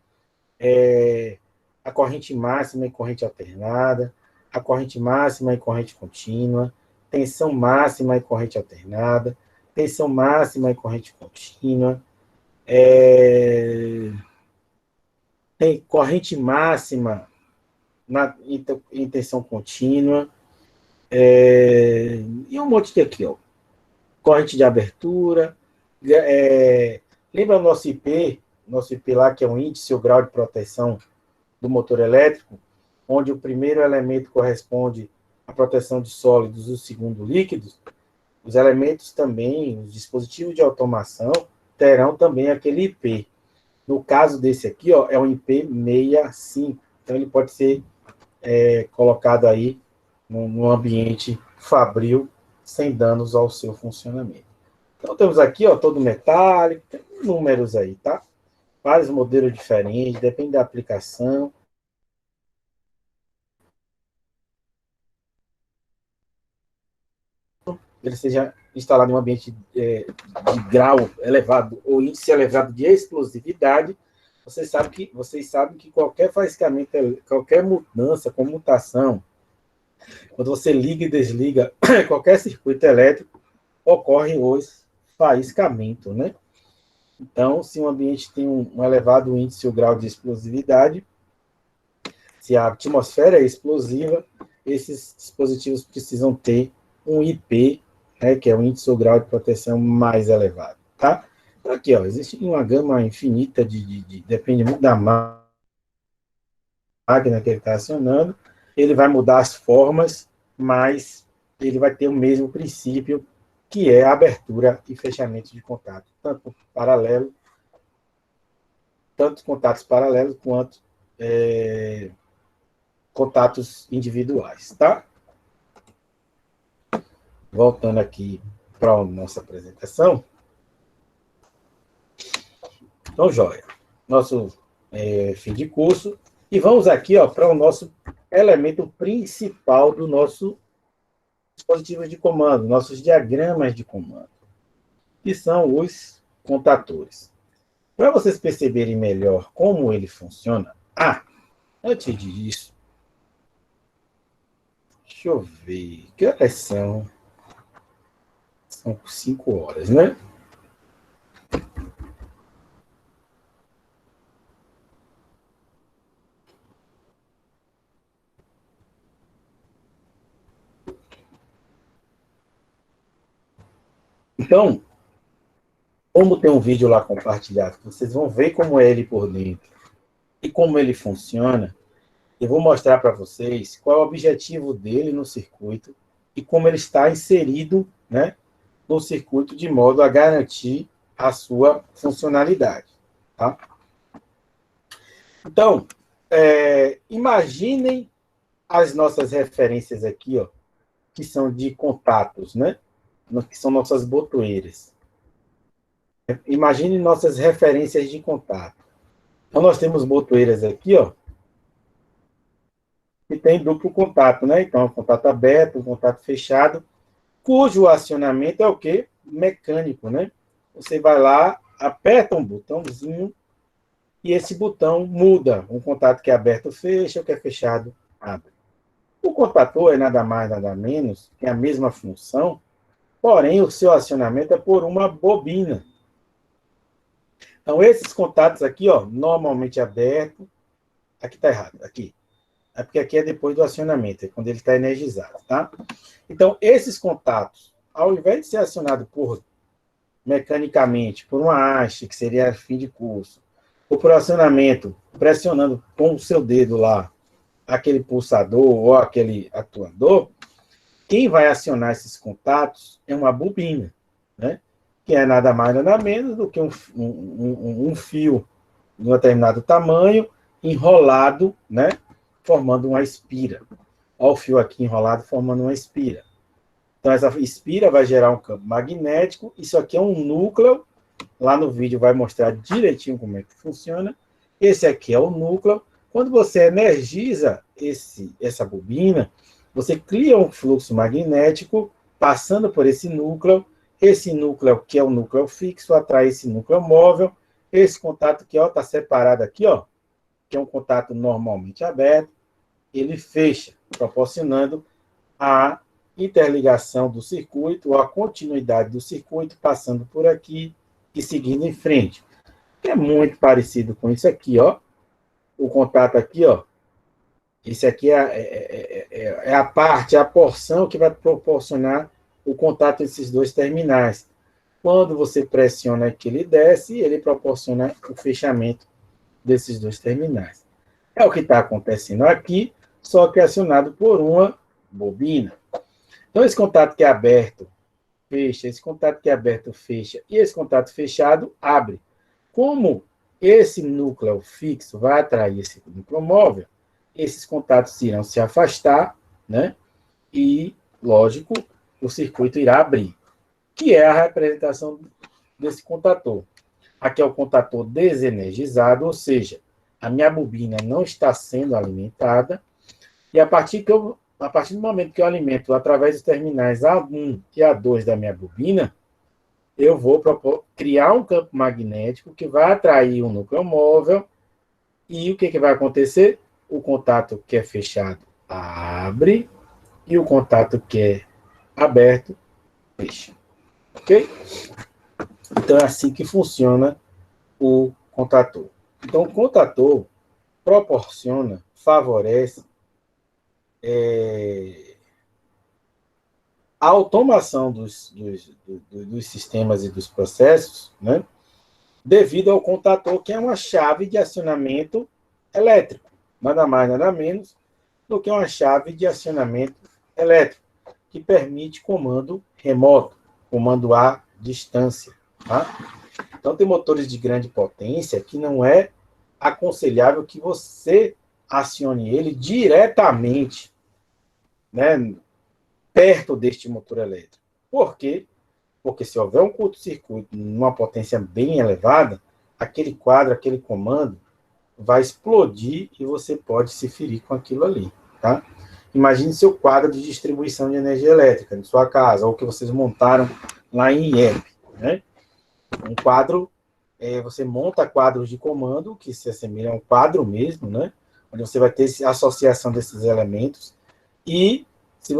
a corrente máxima e corrente alternada, a corrente máxima e corrente contínua, tensão máxima e corrente alternada, tensão máxima e corrente contínua, tem corrente máxima em tensão contínua, e um monte de aqui, ó. Corrente de abertura, lembra o nosso IP lá, que é o índice ou grau de proteção do motor elétrico, onde o primeiro elemento corresponde à proteção de sólidos e o segundo líquidos? Os elementos também, os dispositivos de automação, terão também aquele IP. No caso desse aqui, ó, é um IP65. Então, ele pode ser colocado aí num ambiente fabril, sem danos ao seu funcionamento. Então, temos aqui, ó, todo metálico, tem números aí, tá? Vários modelos diferentes, depende da aplicação. Ele seja instalado em um ambiente de grau elevado ou índice elevado de explosividade, vocês sabem que qualquer faiscamento, qualquer mudança, comutação, quando você liga e desliga qualquer circuito elétrico, ocorre o faiscamento, né? Então, se um ambiente tem um elevado índice ou grau de explosividade, se a atmosfera é explosiva, esses dispositivos precisam ter um IP, né, que é o índice ou grau de proteção mais elevado, tá? Então, aqui, ó, existe uma gama infinita depende muito da máquina que ele está acionando, ele vai mudar as formas, mas ele vai ter o mesmo princípio, que é a abertura e fechamento de contato, tanto contatos paralelos quanto contatos individuais, tá? Voltando aqui para a nossa apresentação. Então, joia. Nosso fim de curso. E vamos aqui para o nosso elemento principal do nosso dispositivo de comando, nossos diagramas de comando, que são os contatores. Para vocês perceberem melhor como ele funciona, antes disso, deixa eu ver, que horas são? São 5 horas, né? Então, como tem um vídeo lá compartilhado, vocês vão ver como é ele por dentro e como ele funciona, eu vou mostrar para vocês qual é o objetivo dele no circuito e como ele está inserido, né, no circuito, de modo a garantir a sua funcionalidade. Tá? Então, imaginem as nossas referências aqui, ó, que são de contatos, né, que são nossas botoeiras. Imagine nossas referências de contato. Então, nós temos botoeiras aqui, ó, que tem duplo contato, né? Então, contato aberto, contato fechado, cujo acionamento é o quê? Mecânico, né? Você vai lá, aperta um botãozinho e esse botão muda. Um contato que é aberto fecha, o que é fechado abre. O contator é nada mais, nada menos, tem a mesma função, porém o seu acionamento é por uma bobina. Então, esses contatos aqui, ó, normalmente aberto, aqui está errado, aqui. É porque aqui é depois do acionamento, é quando ele está energizado, tá? Então, esses contatos, ao invés de ser acionado mecanicamente por uma haste, que seria fim de curso, ou por acionamento, pressionando com o seu dedo lá, aquele pulsador ou aquele atuador, quem vai acionar esses contatos é uma bobina, né? Que é nada mais, nada menos do que um fio de um determinado tamanho, enrolado, né? Formando uma espira. Olha o fio aqui enrolado formando uma espira. Então, essa espira vai gerar um campo magnético. Isso aqui é um núcleo. Lá no vídeo vai mostrar direitinho como é que funciona. Esse aqui é o núcleo. Quando você energiza essa bobina, você cria um fluxo magnético passando por esse núcleo. Esse núcleo, que é o núcleo fixo, atrai esse núcleo móvel. Esse contato aqui está separado aqui, ó, que é um contato normalmente aberto, ele fecha, proporcionando a interligação do circuito, ou a continuidade do circuito, passando por aqui e seguindo em frente. É muito parecido com isso aqui, ó. O contato aqui, ó. Esse aqui é a parte, a porção que vai proporcionar o contato desses dois terminais. Quando você pressiona aqui, ele desce e ele proporciona o fechamento desses dois terminais. É o que está acontecendo aqui, só que é acionado por uma bobina. Então, esse contato que é aberto, fecha, esse contato que é aberto, fecha, e esse contato fechado, abre. Como esse núcleo fixo vai atrair esse núcleo móvel, esses contatos irão se afastar, né? E, lógico, o circuito irá abrir, que é a representação desse contator. Aqui é o contator desenergizado, ou seja, a minha bobina não está sendo alimentada, e a partir do momento que eu alimento através dos terminais A1 e A2 da minha bobina, eu vou criar um campo magnético que vai atrair um núcleo móvel, e o que vai acontecer? O contato que é fechado abre, e o contato que é aberto fecha. Ok? Então é assim que funciona o contator. Então, o contator proporciona, favorece a automação dos sistemas e dos processos, né, devido ao contator, que é uma chave de acionamento elétrico. Nada mais, nada menos do que uma chave de acionamento elétrico, que permite comando remoto, comando à distância. Tá? Então, tem motores de grande potência que não é aconselhável que você acione ele diretamente, né, perto deste motor elétrico. Por quê? Porque se houver um curto-circuito numa potência bem elevada, aquele quadro, aquele comando, vai explodir e você pode se ferir com aquilo ali. Tá? Imagine seu quadro de distribuição de energia elétrica de sua casa, ou que vocês montaram lá em IEP. Né? Um quadro, você monta quadros de comando, que se assemelham a um quadro mesmo, né? Onde você vai ter a associação desses elementos, e se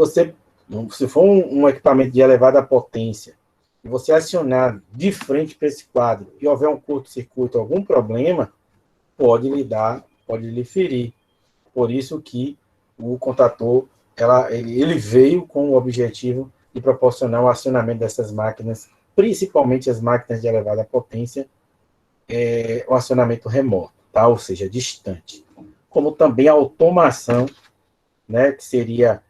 for um equipamento de elevada potência, e você acionar de frente para esse quadro, e houver um curto-circuito, algum problema, pode lhe ferir. Por isso que o contator, ele veio com o objetivo de proporcionar o acionamento dessas máquinas, principalmente as máquinas de elevada potência, o acionamento remoto, tá? Ou seja, distante. Como também a automação, né, que seria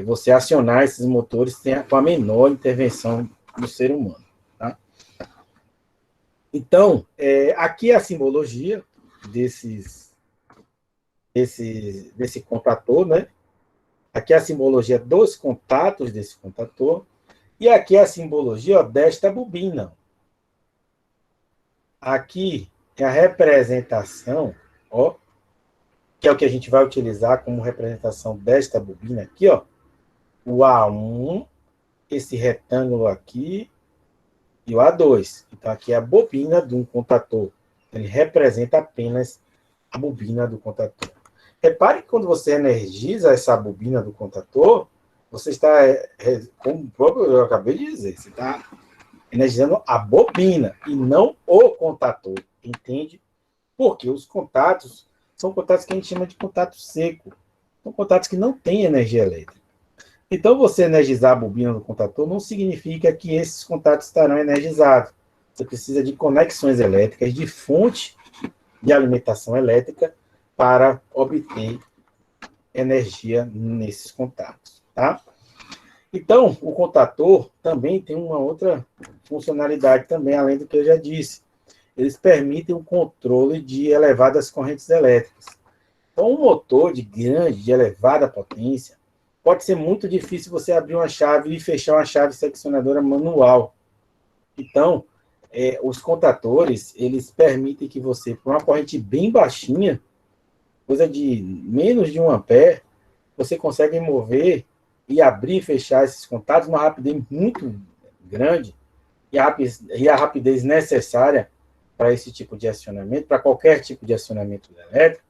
você acionar esses motores com a menor intervenção do ser humano. Tá? Então, aqui é a simbologia desse contator, né? Aqui é a simbologia dos contatos desse contator, e aqui é a simbologia desta bobina. Aqui é a representação, ó, que é o que a gente vai utilizar como representação desta bobina aqui, ó. O A1, esse retângulo aqui, e o A2. Então, aqui é a bobina de um contator. Ele representa apenas a bobina do contator. Repare que quando você energiza essa bobina do contator, você está, como eu acabei de dizer, você está energizando a bobina e não o contator. Entende? Porque os contatos são contatos que a gente chama de contato seco. São contatos que não têm energia elétrica. Então, você energizar a bobina do contator não significa que esses contatos estarão energizados. Você precisa de conexões elétricas, de fonte de alimentação elétrica para obter energia nesses contatos, tá? Então, o contator também tem uma outra funcionalidade também, além do que eu já disse. Eles permitem o controle de elevadas correntes elétricas. Então, um motor de elevada potência, pode ser muito difícil você abrir uma chave e fechar uma chave seccionadora manual. Então, os contatores, eles permitem que você, por uma corrente bem baixinha, coisa de menos de 1 ampere, você consegue mover e abrir e fechar esses contatos numa rapidez muito grande, e a rapidez necessária para esse tipo de acionamento, para qualquer tipo de acionamento elétrico,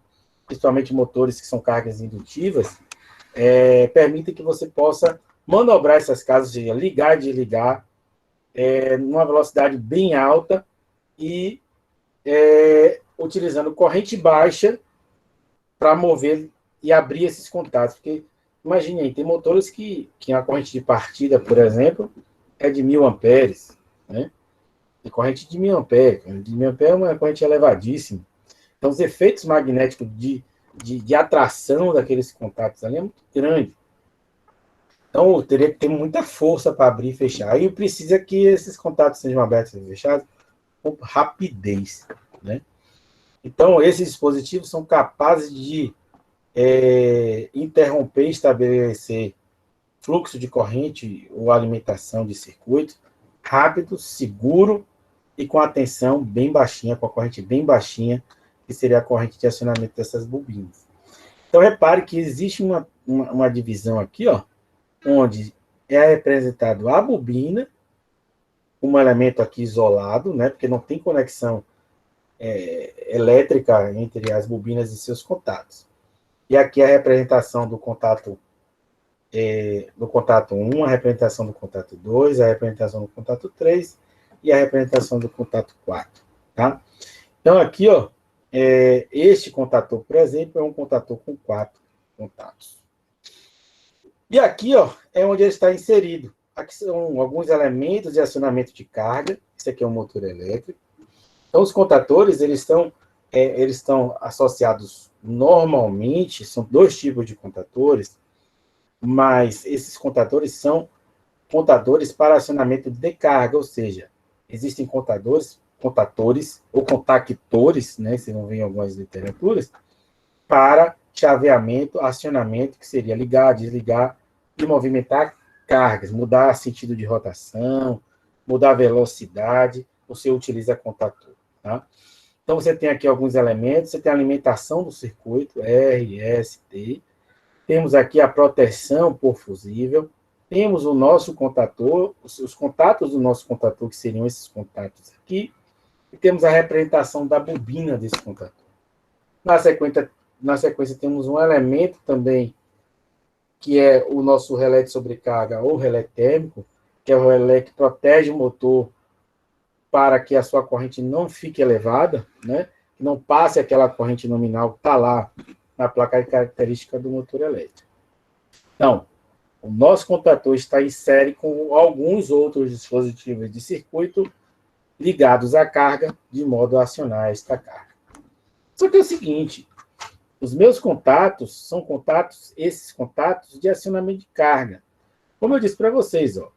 principalmente motores que são cargas indutivas, permitem que você possa manobrar essas casas, de ligar e desligar, numa velocidade bem alta e utilizando corrente baixa para mover e abrir esses contatos. Porque, imagine aí, tem motores que a corrente de partida, por exemplo, é de 1.000 amperes, né? E corrente de 1.000 amperes. De 1.000 amperes é uma corrente elevadíssima. Então, os efeitos magnéticos de atração daqueles contatos ali é muito grande. Então, eu teria que ter muita força para abrir e fechar. Aí precisa que esses contatos sejam abertos e fechados com rapidez, né? Então, esses dispositivos são capazes de interromper e estabelecer fluxo de corrente ou alimentação de circuito rápido, seguro e com a tensão bem baixinha, com a corrente bem baixinha, que seria a corrente de acionamento dessas bobinas. Então, repare que existe uma divisão aqui, ó, onde é representado a bobina, um elemento aqui isolado, né, porque não tem conexão elétrica entre as bobinas e seus contatos. E aqui a representação do contato 1, a representação do contato 2, a representação do contato 3 e a representação do contato 4. Tá? Então, aqui, ó, este contator, por exemplo, é um contator com 4 contatos. E aqui, ó, é onde ele está inserido. Aqui são alguns elementos de acionamento de carga. Esse aqui é um motor elétrico. Então, os contatores, eles estão associados normalmente, são 2 tipos de contatores, mas esses contatores são contadores para acionamento de carga, ou seja, existem contadores ou contactores, né, se não vem em algumas literaturas, para chaveamento, acionamento, que seria ligar, desligar e movimentar cargas, mudar sentido de rotação, mudar a velocidade, você utiliza contator. Tá? Então, você tem aqui alguns elementos, você tem a alimentação do circuito, R, S, T, temos aqui a proteção por fusível, temos o nosso contator, os contatos do nosso contator, que seriam esses contatos aqui, e temos a representação da bobina desse contator. Na sequência temos um elemento também, que é o nosso relé de sobrecarga ou relé térmico, que é o relé que protege o motor para que a sua corrente não fique elevada, né? Que não passe aquela corrente nominal que está lá na placa de característica do motor elétrico. Então, o nosso contator está em série com alguns outros dispositivos de circuito ligados à carga, de modo a acionar esta carga. Só que é o seguinte, os meus contatos são esses contatos de acionamento de carga. Como eu disse para vocês, ó,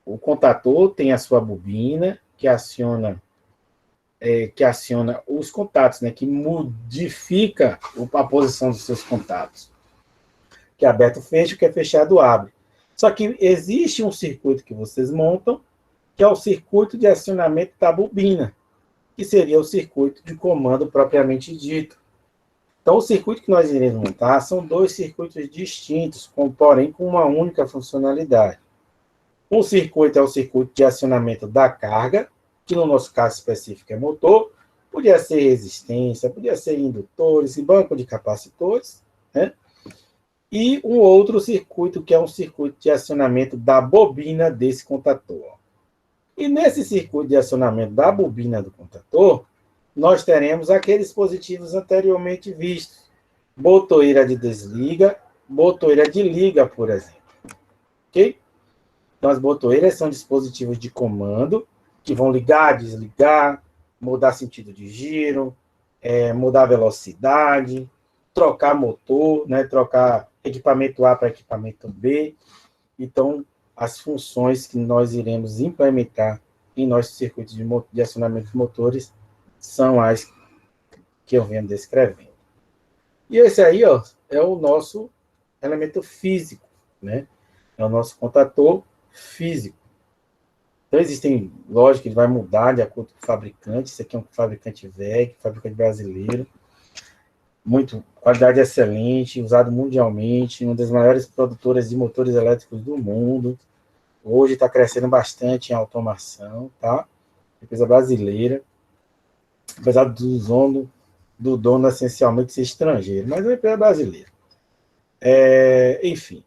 o contator tem a sua bobina, que aciona os contatos, né, que modifica a posição dos seus contatos. Que é aberto fecha, que é fechado abre. Só que existe um circuito que vocês montam, que é o circuito de acionamento da bobina, que seria o circuito de comando propriamente dito. Então, o circuito que nós iremos montar são dois circuitos distintos, porém com uma única funcionalidade. Um circuito é o circuito de acionamento da carga, que no nosso caso específico é motor, podia ser resistência, podia ser indutores e banco de capacitores, né? E um outro circuito, que é um circuito de acionamento da bobina desse contator. E nesse circuito de acionamento da bobina do contator, nós teremos aqueles positivos anteriormente vistos. Botoeira de desliga, botoeira de liga, por exemplo. Ok? Então, as botoeiras são dispositivos de comando que vão ligar, desligar, mudar sentido de giro, mudar velocidade, trocar motor, né, trocar equipamento A para equipamento B. Então, as funções que nós iremos implementar em nossos circuitos de acionamento de motores são as que eu venho descrevendo. E esse aí, ó, é o nosso elemento físico, né? É o nosso contator físico. Então, existem, lógico, que ele vai mudar de acordo com o fabricante. Esse aqui é um fabricante velho, fabricante brasileiro. Muito, qualidade excelente, usado mundialmente, uma das maiores produtoras de motores elétricos do mundo. Hoje está crescendo bastante em automação, tá? Empresa brasileira. Apesar do dono essencialmente ser estrangeiro, mas é uma empresa brasileira. Enfim.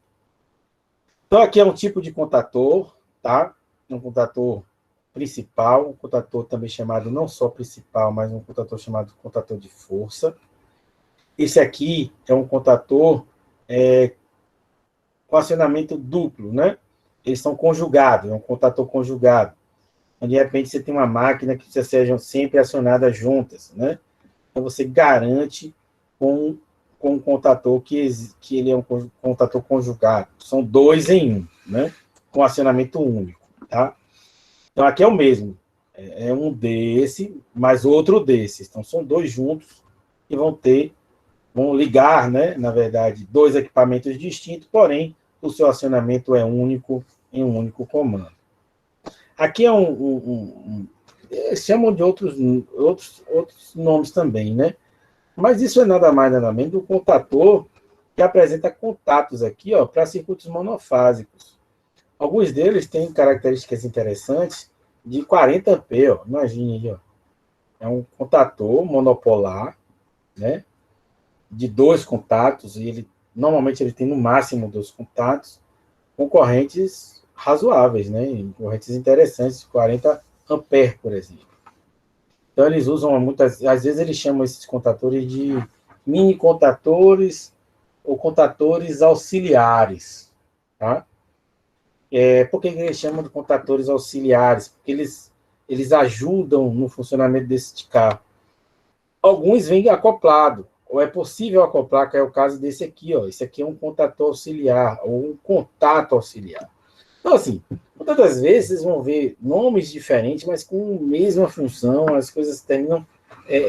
Então, aqui é um tipo de contator, tá? Um contator principal, um contator também chamado, não só principal, mas um contator chamado contator de força. Esse aqui é um contator com acionamento duplo, né? Eles são conjugados, é um contator conjugado. De repente, você tem uma máquina que sejam sempre acionadas juntas, né? Então, você garante com um contator que ele é um contator conjugado. São dois em um, né? Com acionamento único, tá? Então, aqui é o mesmo. É um desse, mais outro desses. Então, são dois juntos que vão ligar, né? Na verdade, dois equipamentos distintos, porém, o seu acionamento é único em um único comando. Aqui é chamam de outros nomes também, né? Mas isso é nada mais, nada menos do contator que apresenta contatos aqui, ó, para circuitos monofásicos. Alguns deles têm características interessantes de 40 amp, ó. Imagine aí, ó. É um contator monopolar, né? De dois contatos, e normalmente ele tem no máximo 2 contatos, com correntes razoáveis, né? Correntes interessantes, 40 ampere, por exemplo. Então, eles usam às vezes eles chamam esses contatores de mini contatores ou contatores auxiliares, tá? Por que eles chamam de contatores auxiliares? Porque eles ajudam no funcionamento desse carro. Alguns vêm acoplado, ou é possível acoplar, que é o caso desse aqui, ó. Esse aqui é um contator auxiliar, ou um contato auxiliar. Então, assim, muitas das vezes vocês vão ver nomes diferentes, mas com a mesma função, as coisas terminam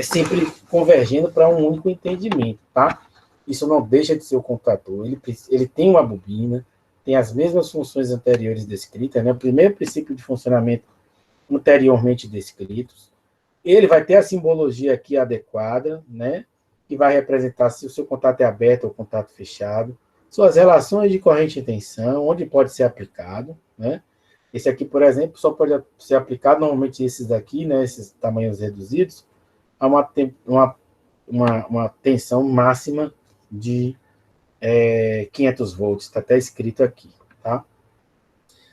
sempre convergendo para um único entendimento, tá? Isso não deixa de ser o contator. Ele tem uma bobina, tem as mesmas funções anteriores descritas, né? O primeiro princípio de funcionamento anteriormente descritos. Ele vai ter a simbologia aqui adequada, né? Que vai representar se o seu contato é aberto ou contato fechado, suas relações de corrente e tensão, onde pode ser aplicado, né? Esse aqui, por exemplo, só pode ser aplicado, normalmente esses daqui, né, esses tamanhos reduzidos, a uma tensão máxima de 500 volts, está até escrito aqui, tá?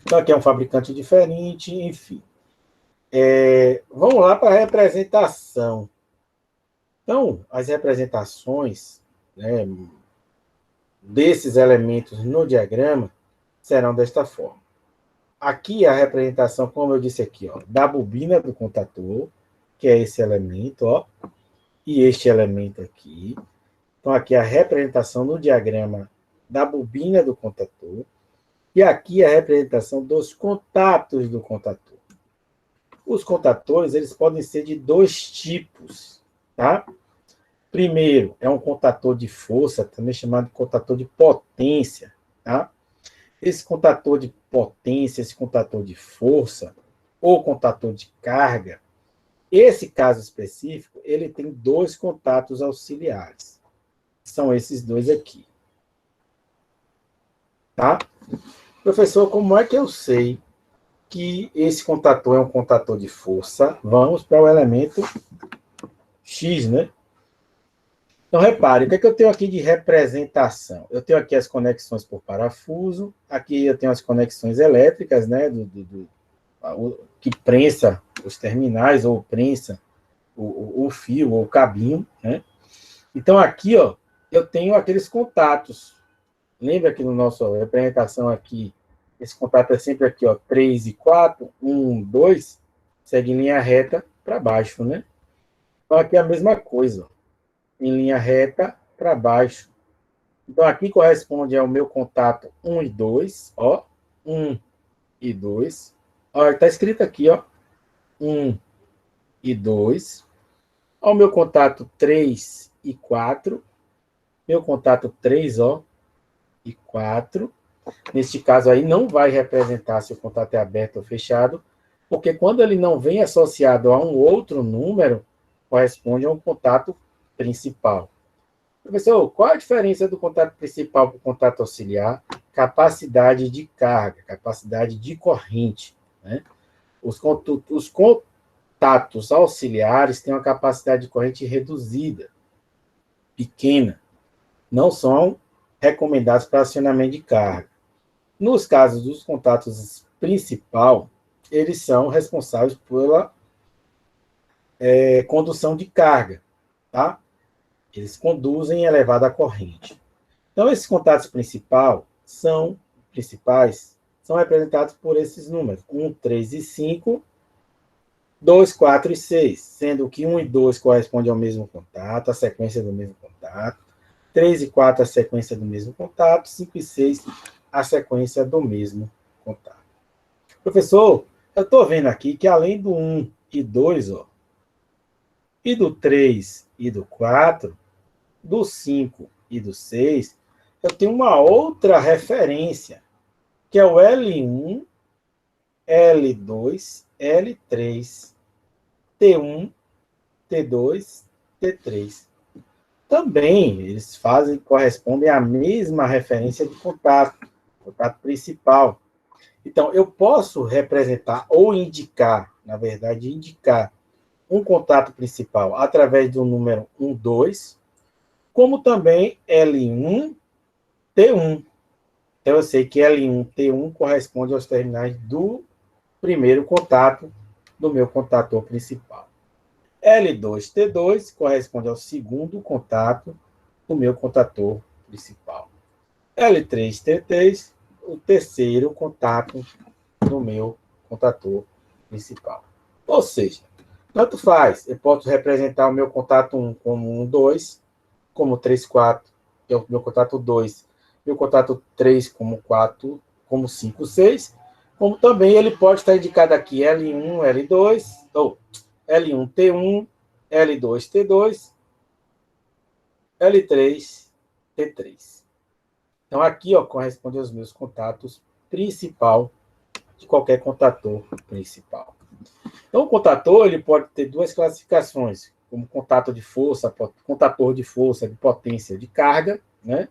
Então, aqui é um fabricante diferente, enfim. Vamos lá para a representação. Então, as representações, né, desses elementos no diagrama serão desta forma. Aqui a representação, como eu disse aqui, ó, da bobina do contator, que é esse elemento, ó, e este elemento aqui. Então, aqui a representação no diagrama da bobina do contator, e aqui a representação dos contatos do contator. Os contatores, eles podem ser de dois tipos, tá? Primeiro, é um contator de força, também chamado de contator de potência, tá? Esse contator de potência, esse contator de força, ou contator de carga, Esse caso específico, ele tem dois contatos auxiliares. São esses dois aqui. Tá? Professor, como é que eu sei que esse contator é um contator de força? Vamos para o elemento X, né? Então, repare, o que é que eu tenho aqui de representação? Eu tenho aqui as conexões por parafuso, aqui eu tenho as conexões elétricas, né, que prensa os terminais, ou prensa o fio, ou o cabinho, né? Então, aqui, ó, eu tenho aqueles contatos. Lembra que no nosso representação aqui, esse contato é sempre aqui, ó, 3 e 4, 1, 2, segue em linha reta para baixo, né? Então, aqui é a mesma coisa, ó, em linha reta para baixo. Então, aqui corresponde ao meu contato 1 e 2, ó, 1 e 2. Olha, está escrito aqui, ó, 1 e 2. Ao meu contato 3 e 4. Meu contato 3, ó, e 4. Neste caso aí, não vai representar se o contato é aberto ou fechado, porque quando ele não vem associado a um outro número, corresponde a um contato principal. Professor, qual a diferença do contato principal para o contato auxiliar? Capacidade de carga, capacidade de corrente, né? Os contatos auxiliares têm uma capacidade de corrente reduzida, pequena. Não são recomendados para acionamento de carga. Nos casos dos contatos principal, eles são responsáveis pela condução de carga, tá? Eles conduzem elevada corrente. Então, esses contatos principais são representados por esses números: 1, 3 e 5, 2, 4 e 6, sendo que 1 e 2 correspondem ao mesmo contato, a sequência do mesmo contato, 3 e 4 a sequência do mesmo contato, 5 e 6 a sequência do mesmo contato. Professor, eu estou vendo aqui que além do 1 e 2, ó, e do 3 e do 4, do 5 e do 6, eu tenho uma outra referência, que é o L1, L2, L3, T1, T2, T3. Também eles correspondem à mesma referência de contato principal. Então, eu posso representar ou indicar, na verdade, indicar um contato principal através do número 1, 2, como também L1, T1. Então, eu sei que L1, T1 corresponde aos terminais do primeiro contato do meu contator principal. L2, T2 corresponde ao segundo contato do meu contator principal. L3, T3, o terceiro contato do meu contator principal. Ou seja, tanto faz, eu posso representar o meu contato 1 como 1, 2, como 3, 4, que é o meu contato 2, meu contato 3 como 4, como 5, 6, como também ele pode estar indicado aqui L1, L2, ou L1, T1, L2, T2, L3, T3. Então, aqui, ó, corresponde aos meus contatos principal de qualquer contator principal. Então, o contator ele pode ter duas classificações, como contato de força, contator de força, de potência, de carga, né?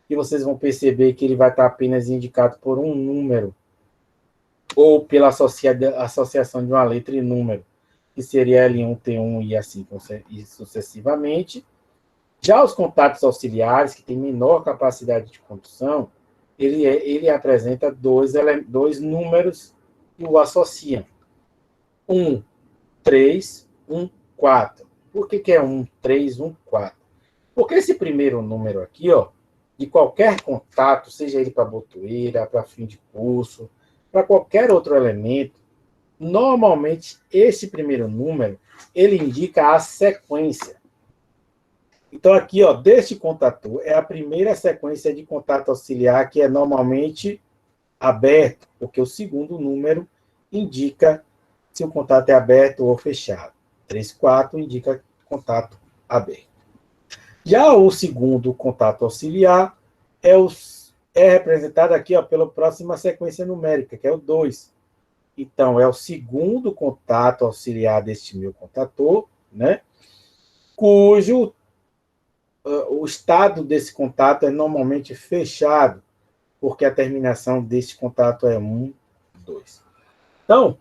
E vocês vão perceber que ele vai estar apenas indicado por um número, ou pela associação de uma letra e número, que seria L1, T1 e assim sucessivamente. Já os contatos auxiliares, que têm menor capacidade de condução, ele apresenta dois números que o associam. 1, 3, 1, 4. Por que é 1, 3, 1, 4? Porque esse primeiro número aqui, ó, de qualquer contato, seja ele para botoeira, para fim de pulso, para qualquer outro elemento, normalmente esse primeiro número, ele indica a sequência. Então, aqui, ó, deste contator, é a primeira sequência de contato auxiliar que é normalmente aberto, porque o segundo número indica se o contato é aberto ou fechado. 3, 4 indica contato aberto. Já o segundo contato auxiliar é representado aqui, ó, pela próxima sequência numérica, que é o 2. então, é o segundo contato auxiliar deste meu contator, né? Cujo o estado desse contato é normalmente fechado, porque a terminação desse contato é 1, 2. Então,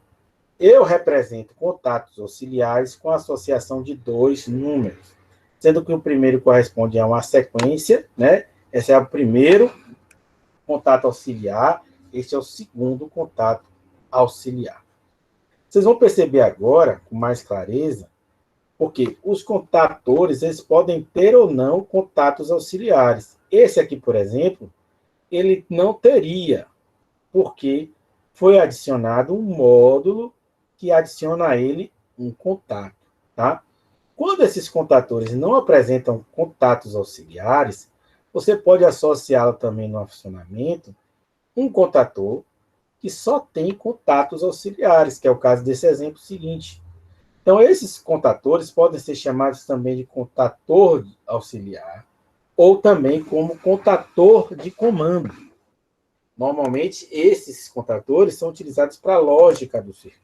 eu represento contatos auxiliares com associação de dois números, sendo que o primeiro corresponde a uma sequência, né? Esse é o primeiro contato auxiliar, este é o segundo contato auxiliar. Vocês vão perceber agora, com mais clareza, porque os contatores, eles podem ter ou não contatos auxiliares. Esse aqui, por exemplo, ele não teria, porque foi adicionado um módulo que adiciona a ele um contato, tá? Quando esses contatores não apresentam contatos auxiliares, você pode associá-lo também no funcionamento um contator que só tem contatos auxiliares, que é o caso desse exemplo seguinte. Então, esses contatores podem ser chamados também de contator auxiliar, ou também como contator de comando. Normalmente, esses contatores são utilizados para a lógica do circuito.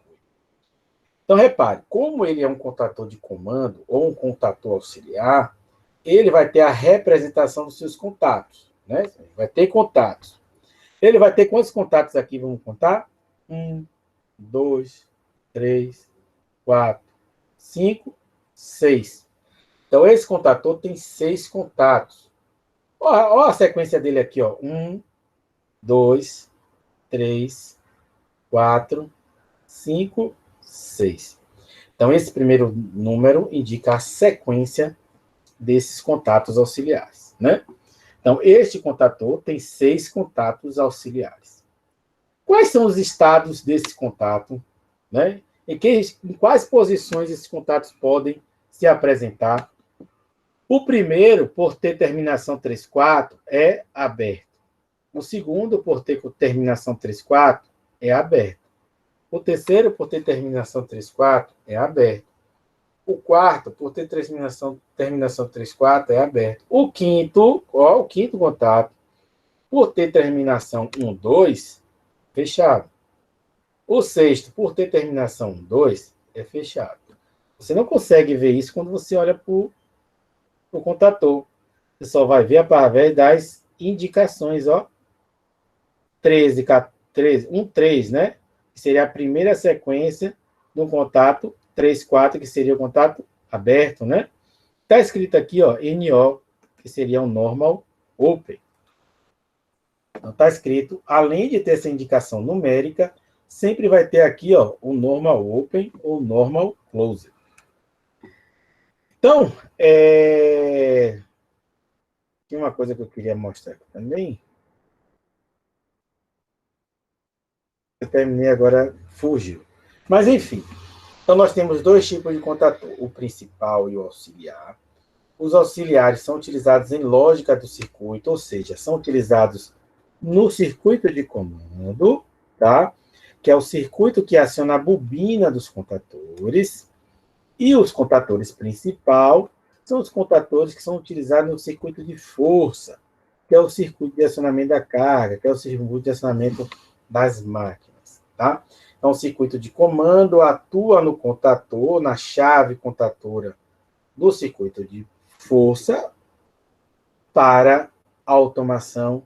Então, repare, como ele é um contator de comando ou um contator auxiliar, ele vai ter a representação dos seus contatos, né? Ele vai ter contatos. Ele vai ter quantos contatos aqui? Vamos contar? 1, 2, 3, 4, 5, 6. Então, esse contator tem 6 contatos. Olha a sequência dele aqui, ó. 1, 2, 3, 4, 5, 6. Então, esse primeiro número indica a sequência desses contatos auxiliares, né? Então, este contator tem 6 contatos auxiliares. Quais são os estados desse contato, né? Em quais posições esses contatos podem se apresentar? O primeiro, por ter terminação 3,4, é aberto. O segundo, por ter terminação 3,4, é aberto. O terceiro, por ter terminação 3,4, é aberto. O quarto, por ter terminação 3,4, é aberto. O quinto contato, por ter terminação 1,2, fechado. O sexto, por ter terminação 2, é fechado. Você não consegue ver isso quando você olha para o contator. Você só vai ver através das indicações, ó. 13, 13, 1, 3, né? Que seria a primeira sequência do contato 3, 4, que seria o contato aberto, né? Está escrito aqui, ó, NO, que seria o normal open. Então, está escrito, além de ter essa indicação numérica, sempre vai ter aqui, ó, o normal open ou normal close. Então, tem uma coisa que eu queria mostrar aqui também. Eu terminei agora, fugiu. Mas, enfim. Então, nós temos dois tipos de contator, o principal e o auxiliar. Os auxiliares são utilizados em lógica do circuito, ou seja, são utilizados no circuito de comando, tá? Que é o circuito que aciona a bobina dos contatores. E os contatores principal são os contatores que são utilizados no circuito de força, que é o circuito de acionamento da carga, que é o circuito de acionamento das máquinas, tá? Então, o circuito de comando atua no contator, na chave contatora do circuito de força para a automação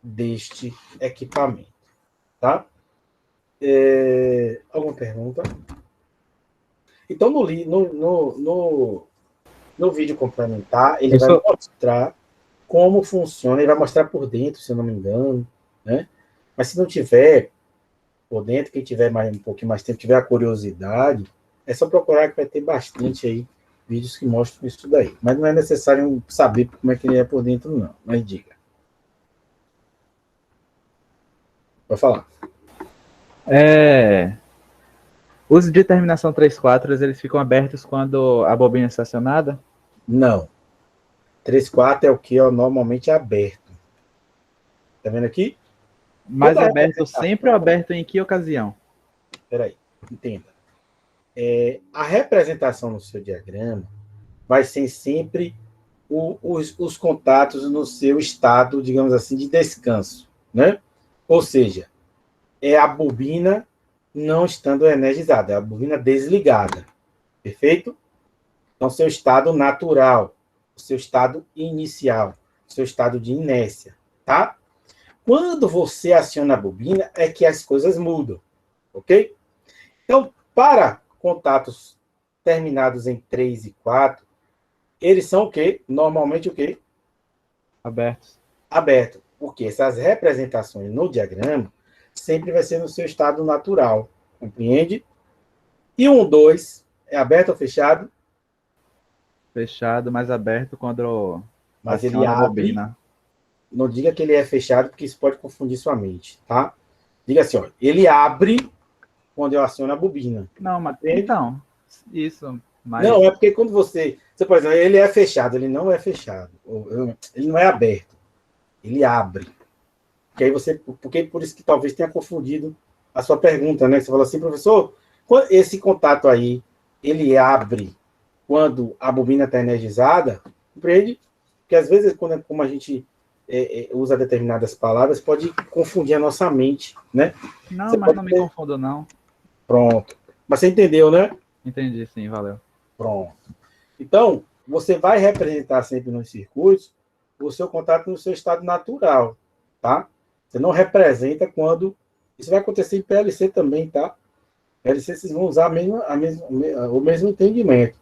deste equipamento, tá? Alguma pergunta? Então, no vídeo complementar, ele vai mostrar como funciona, ele vai mostrar por dentro, se eu não me engano, né? Mas se não tiver por dentro, quem tiver um pouquinho mais tempo, tiver a curiosidade, é só procurar que vai ter bastante aí vídeos que mostram isso daí. Mas não é necessário saber como é que ele é por dentro, não. Mas diga. Pode falar. Os de terminação 3,4, eles ficam abertos quando a bobina é estacionada? Não. 3,4 é o que normalmente é aberto. Tá vendo aqui? Mas aberto sempre ou aberto em que ocasião? Espera aí, entenda. A representação no seu diagrama vai ser sempre os contatos no seu estado, digamos assim, de descanso, né? Ou seja, é a bobina não estando energizada, é a bobina desligada. Perfeito? Então, seu estado natural, o seu estado inicial, o seu estado de inércia, tá? Quando você aciona a bobina, é que as coisas mudam, ok? Então, para contatos terminados em 3 e 4, eles são o quê? Normalmente o quê? Abertos. Aberto. Porque essas representações no diagrama sempre vai ser no seu estado natural. Compreende? E 1, 2 é aberto ou fechado? Fechado, mas aberto quando Mas ele aciona a abre. bobina. Não diga que ele é fechado, porque isso pode confundir sua mente, tá? Diga assim, ó, ele abre quando eu aciono a bobina. Não, mas Entende? então, isso, Não, mas é porque quando você pode dizer, ele é fechado, ele não é fechado. Ele não é aberto. Ele abre. Que aí você, porque por isso que talvez tenha confundido a sua pergunta, né? Você falou assim, professor, esse contato aí, ele abre quando a bobina está energizada, compreende? Porque às vezes, como a gente usa determinadas palavras, pode confundir a nossa mente, né? não, Você mas pode não me ter... confundo não. Pronto. Mas você entendeu, né? Entendi, sim, valeu. Pronto. Então, você vai representar sempre nos circuitos o seu contato no seu estado natural, tá? Você não representa quando... Isso vai acontecer em PLC também, tá? PLC vocês vão usar o mesmo entendimento.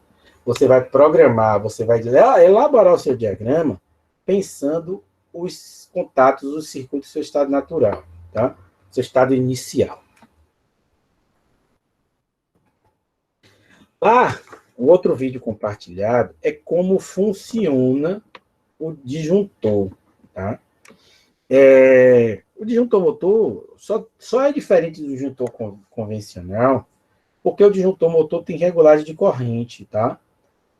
Você vai programar, você vai elaborar o seu diagrama pensando os contatos, os circuitos do seu estado natural, tá? Seu estado inicial. Ah, o outro vídeo compartilhado é como funciona o disjuntor, tá? O disjuntor motor só é diferente do disjuntor convencional porque o disjuntor motor tem regulagem de corrente, tá?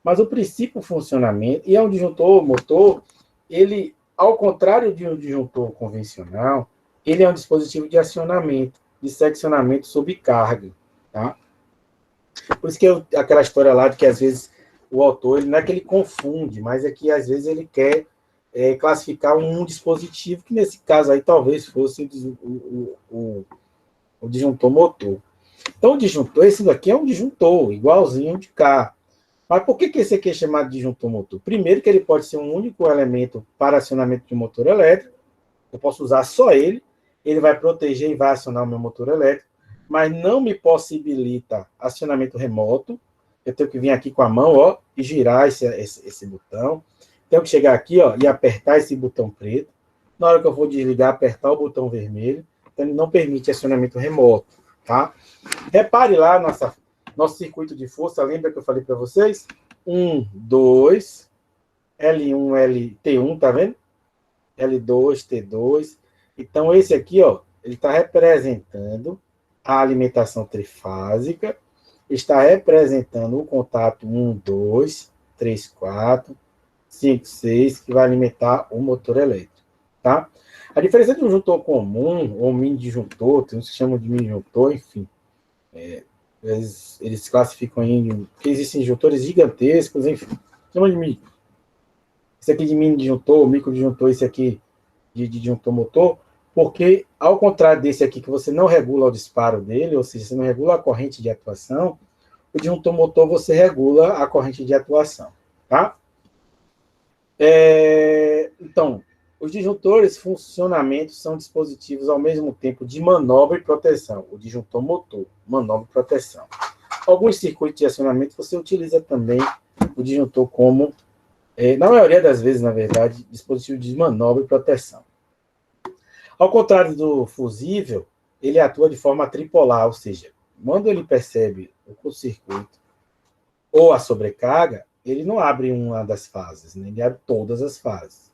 Mas o princípio funcionamento, e é um disjuntor motor, ele, ao contrário de um disjuntor convencional, ele é um dispositivo de acionamento, de seccionamento sob carga, tá? Por isso que aquela história lá de que às vezes o autor, ele não é que ele confunde, mas é que às vezes ele quer classificar um dispositivo, que nesse caso aí talvez fosse o disjuntor motor. Então, o disjuntor, esse daqui é um disjuntor, igualzinho de cá. Mas por que esse aqui é chamado de disjuntor motor? Primeiro, que ele pode ser um único elemento para acionamento de um motor elétrico. Eu posso usar só ele vai proteger e vai acionar o meu motor elétrico, mas não me possibilita acionamento remoto. Eu tenho que vir aqui com a mão, ó, e girar esse botão. Tenho que chegar aqui, ó, e apertar esse botão preto. Na hora que eu vou desligar, apertar o botão vermelho. Então, ele não permite acionamento remoto, tá? Repare lá nosso circuito de força, lembra que eu falei para vocês? 1, 2, L1, T1, tá vendo? L2, T2. Então, esse aqui, ó, ele está representando a alimentação trifásica, está representando o contato 1, 2, 3, 4, 5, 6, que vai alimentar o motor elétrico, tá? A diferença de um juntor comum, ou mini disjuntor, tem uns que chamam de mini disjuntor, enfim, eles classificam em... porque existem disjuntores gigantescos, enfim, chama de mini. Esse aqui de mini disjuntor, micro disjuntor, esse aqui de disjuntor motor, porque, ao contrário desse aqui, que você não regula o disparo dele, ou seja, você não regula a corrente de atuação, o disjuntor motor você regula a corrente de atuação, tá? Então, os disjuntores, funcionamento, são dispositivos ao mesmo tempo de manobra e proteção. O disjuntor motor, manobra e proteção. Alguns circuitos de acionamento você utiliza também o disjuntor como, na maioria das vezes, na verdade, dispositivo de manobra e proteção. Ao contrário do fusível, ele atua de forma tripolar, ou seja, quando ele percebe o curto-circuito ou a sobrecarga, ele não abre uma das fases, né? Ele abre todas as fases.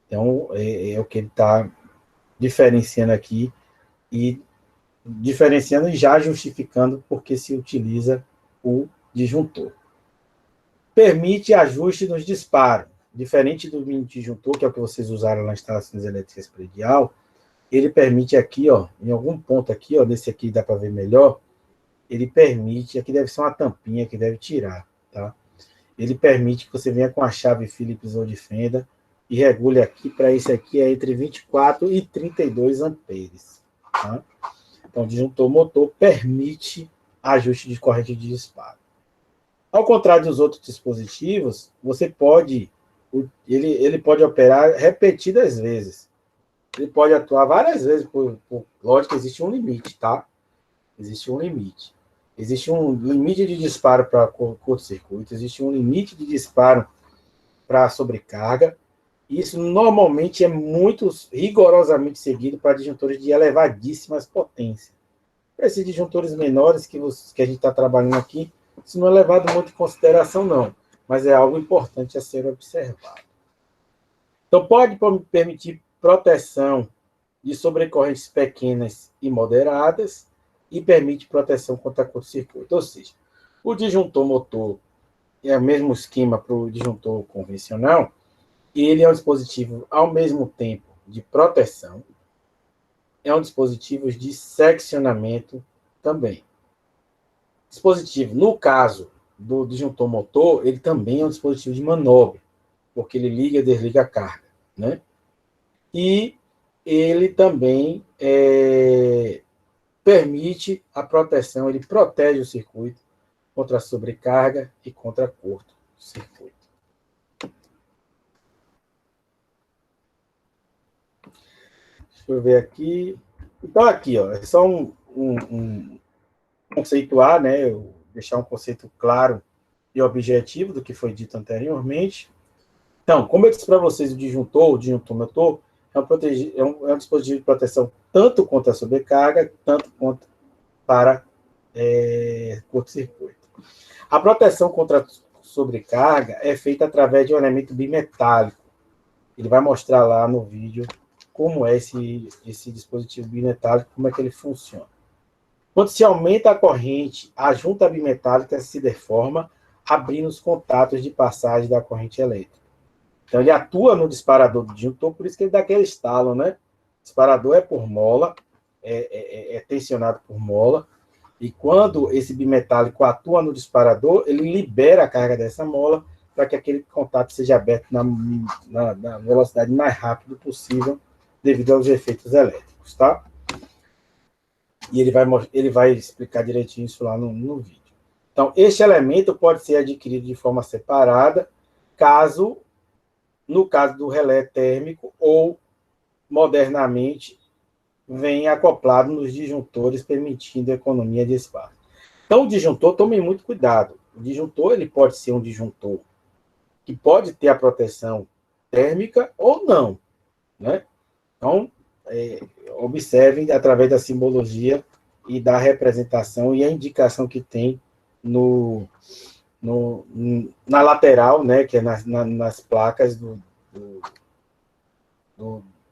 Então, é o que ele está diferenciando aqui, e diferenciando e já justificando porque se utiliza o disjuntor. Permite ajuste nos disparos. Diferente do mini disjuntor, que é o que vocês usaram nas instalações elétricas predial, ele permite aqui, ó, em algum ponto aqui, ó, nesse aqui dá para ver melhor, ele permite, aqui deve ser uma tampinha que deve tirar, tá? Ele permite que você venha com a chave Phillips ou de fenda e regule aqui, para esse aqui é entre 24 e 32 amperes, tá? Então, o disjuntor motor permite ajuste de corrente de disparo. Ao contrário dos outros dispositivos, ele pode operar repetidas vezes. Ele pode atuar várias vezes, lógico, existe um limite, tá? Existe um limite. Existe um limite de disparo para curto-circuito, existe um limite de disparo para sobrecarga. Isso normalmente é muito rigorosamente seguido para disjuntores de elevadíssimas potências. Para esses disjuntores menores que a gente está trabalhando aqui, isso não é levado muito em consideração, não, mas é algo importante a ser observado. Então, pode permitir proteção de sobrecorrentes pequenas e moderadas e permite proteção contra curto-circuito. Ou seja, o disjuntor motor é o mesmo esquema para o disjuntor convencional, e ele é um dispositivo, ao mesmo tempo, de proteção, é um dispositivo de seccionamento também. Dispositivo, no caso do disjuntor motor, ele também é um dispositivo de manobra, porque ele liga e desliga a carga, né? E ele também permite a proteção, ele protege o circuito contra a sobrecarga e contra curto-circuito. Deixa eu ver aqui. Então, aqui, ó, é só conceituar, né? Deixar um conceito claro e objetivo do que foi dito anteriormente. Então, como eu disse para vocês, o disjuntor motor, é um dispositivo de proteção tanto contra a sobrecarga, tanto quanto para curto-circuito. A proteção contra a sobrecarga é feita através de um elemento bimetálico. Ele vai mostrar lá no vídeo como é esse dispositivo bimetálico, como é que ele funciona. Quando se aumenta a corrente, a junta bimetálica se deforma, abrindo os contatos de passagem da corrente elétrica. Então, ele atua no disparador do disjuntor, por isso que ele dá aquele estalo, né? O disparador é por mola, é tensionado por mola, e quando esse bimetálico atua no disparador, ele libera a carga dessa mola para que aquele contato seja aberto na velocidade mais rápida possível, devido aos efeitos elétricos, tá? E ele vai explicar direitinho isso lá no vídeo. Então, este elemento pode ser adquirido de forma separada, no caso do relé térmico, ou, modernamente, vem acoplado nos disjuntores, permitindo economia de espaço. Então, o disjuntor, tomem muito cuidado. O disjuntor, ele pode ser um disjuntor que pode ter a proteção térmica ou não, né? Então, observem através da simbologia e da representação e a indicação que tem na lateral, né, que é nas placas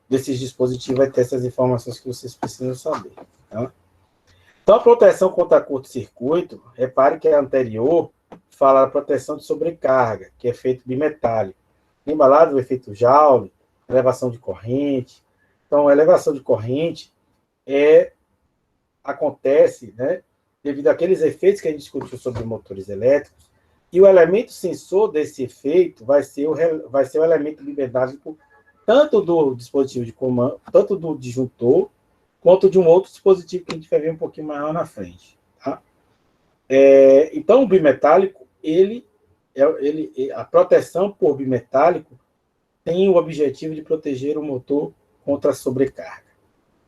desses dispositivos, vai ter essas informações que vocês precisam saber. Tá? Então, a proteção contra curto-circuito, repare que a anterior fala da proteção de sobrecarga, que é efeito bimetálico. Lembra lá do efeito Joule, elevação de corrente. Então, a elevação de corrente acontece, né, devido àqueles efeitos que a gente discutiu sobre motores elétricos, e o elemento sensor desse efeito vai ser o elemento bimetálico tanto do dispositivo de comando, tanto do disjuntor, quanto de um outro dispositivo que a gente vai ver um pouquinho maior na frente. Tá? Então, o bimetálico, a proteção por bimetálico tem o objetivo de proteger o motor contra a sobrecarga.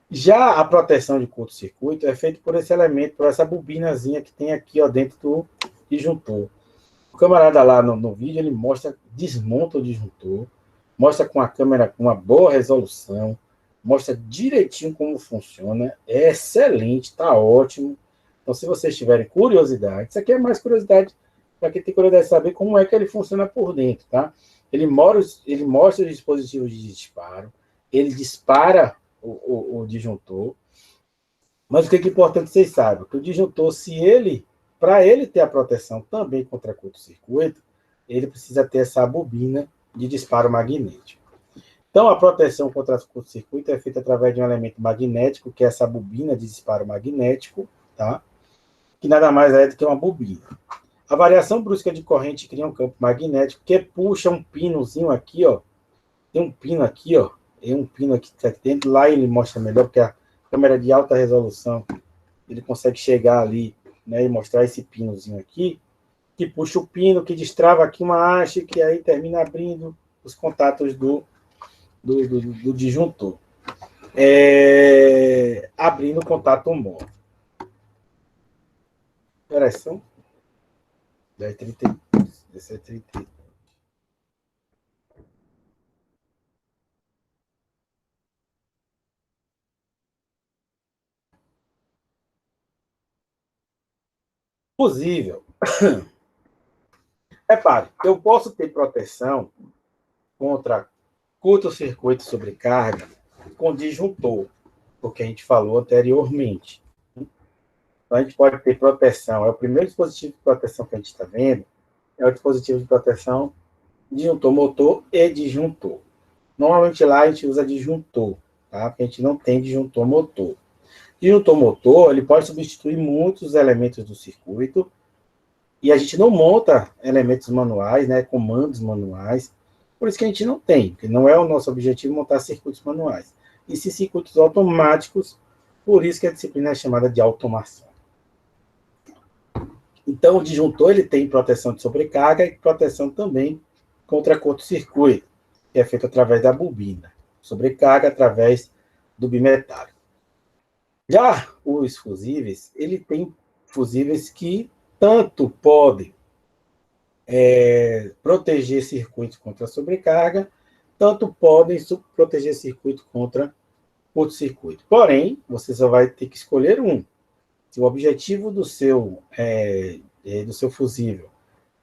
Já a proteção de curto-circuito é feita por esse elemento, por essa bobinazinha que tem aqui ó, dentro do disjuntor. O camarada lá no vídeo, ele desmonta o disjuntor, mostra com a câmera com uma boa resolução, mostra direitinho como funciona, é excelente, está ótimo. Então, se vocês tiverem curiosidade, isso aqui é mais curiosidade para quem tem curiosidade de saber como é que ele funciona por dentro, tá? Ele mostra os dispositivos de disparo, ele dispara o disjuntor, mas o que é importante que vocês saibam, que o disjuntor, para ele ter a proteção também contra curto-circuito, ele precisa ter essa bobina de disparo magnético. Então, a proteção contra curto-circuito é feita através de um elemento magnético, que é essa bobina de disparo magnético, tá? Que nada mais é do que uma bobina. A variação brusca de corrente cria um campo magnético que puxa um pinozinho aqui, ó. Tem um pino aqui, ó. Tem um pino aqui dentro. Lá ele mostra melhor, porque câmera de alta resolução, ele consegue chegar ali, né, e mostrar esse pinozinho aqui, que puxa o pino, que destrava aqui uma haste, que aí termina abrindo os contatos do disjuntor. Abrindo o contato móvel. Operação 10h30. 17h30. Fusível. Repare, eu posso ter proteção contra curto-circuito sobrecarga com disjuntor, porque a gente falou anteriormente. Então, a gente pode ter proteção. É o primeiro dispositivo de proteção que a gente está vendo, é o dispositivo de proteção disjuntor motor e disjuntor. Normalmente lá a gente usa disjuntor, tá? Porque a gente não tem disjuntor motor. Disjuntor motor, ele pode substituir muitos elementos do circuito, e a gente não monta elementos manuais, né, comandos manuais, por isso que a gente não tem, porque não é o nosso objetivo montar circuitos manuais. E se circuitos automáticos, por isso que a disciplina é chamada de automação. Então, o disjuntor ele tem proteção de sobrecarga e proteção também contra curto-circuito, que é feito através da bobina. Sobrecarga através do bimetálico. Já os fusíveis, ele tem fusíveis que tanto podem proteger circuitos contra sobrecarga, tanto podem proteger circuito contra curto-circuito. Porém, você só vai ter que escolher um. Se o objetivo do seu fusível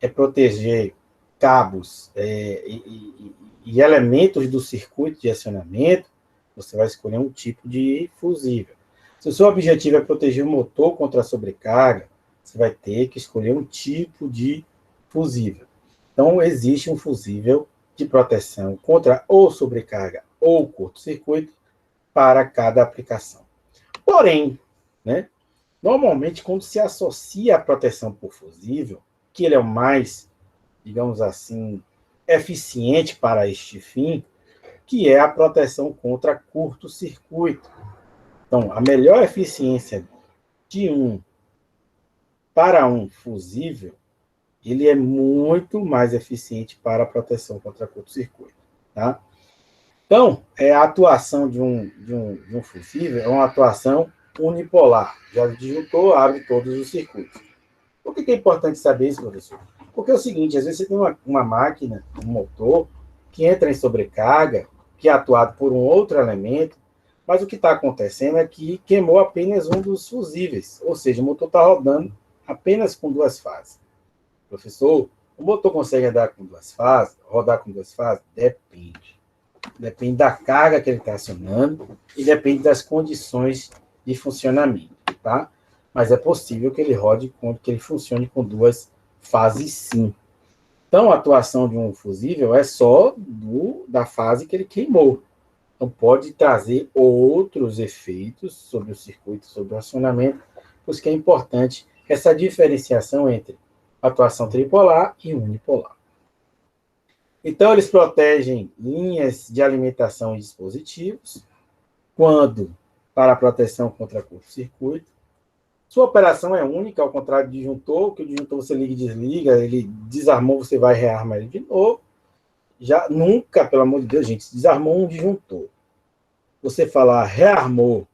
é proteger cabos e elementos do circuito de acionamento, você vai escolher um tipo de fusível. Se o seu objetivo é proteger o motor contra a sobrecarga, você vai ter que escolher um tipo de fusível. Então, existe um fusível de proteção contra ou sobrecarga ou curto-circuito para cada aplicação. Porém, né, normalmente, quando se associa a proteção por fusível, que ele é o mais, digamos assim, eficiente para este fim, que é a proteção contra curto-circuito. Então, a melhor eficiência de para um fusível, ele é muito mais eficiente para a proteção contra curto-circuito. Tá? Então, a atuação de um fusível é uma atuação unipolar. Já disjuntor, abre todos os circuitos. Por que é importante saber isso, professor? Porque é o seguinte, às vezes você tem uma máquina, um motor, que entra em sobrecarga, que é atuado por um outro elemento, mas o que está acontecendo é que queimou apenas um dos fusíveis, ou seja, o motor está rodando apenas com duas fases. Professor, o motor consegue rodar com duas fases? Depende. Depende da carga que ele está acionando e depende das condições de funcionamento, tá? Mas é possível que ele que ele funcione com duas fases, sim. Então, a atuação de um fusível é só da fase que ele queimou. Então, pode trazer outros efeitos sobre o circuito, sobre o acionamento, por isso que é importante essa diferenciação entre atuação tripolar e unipolar. Então, eles protegem linhas de alimentação e dispositivos, quando para a proteção contra curto-circuito. Sua operação é única, ao contrário do disjuntor, que o disjuntor você liga e desliga, ele desarmou, você vai rearmar ele de novo. Já nunca, pelo amor de Deus, gente, se desarmou um disjuntor. Você falar rearmou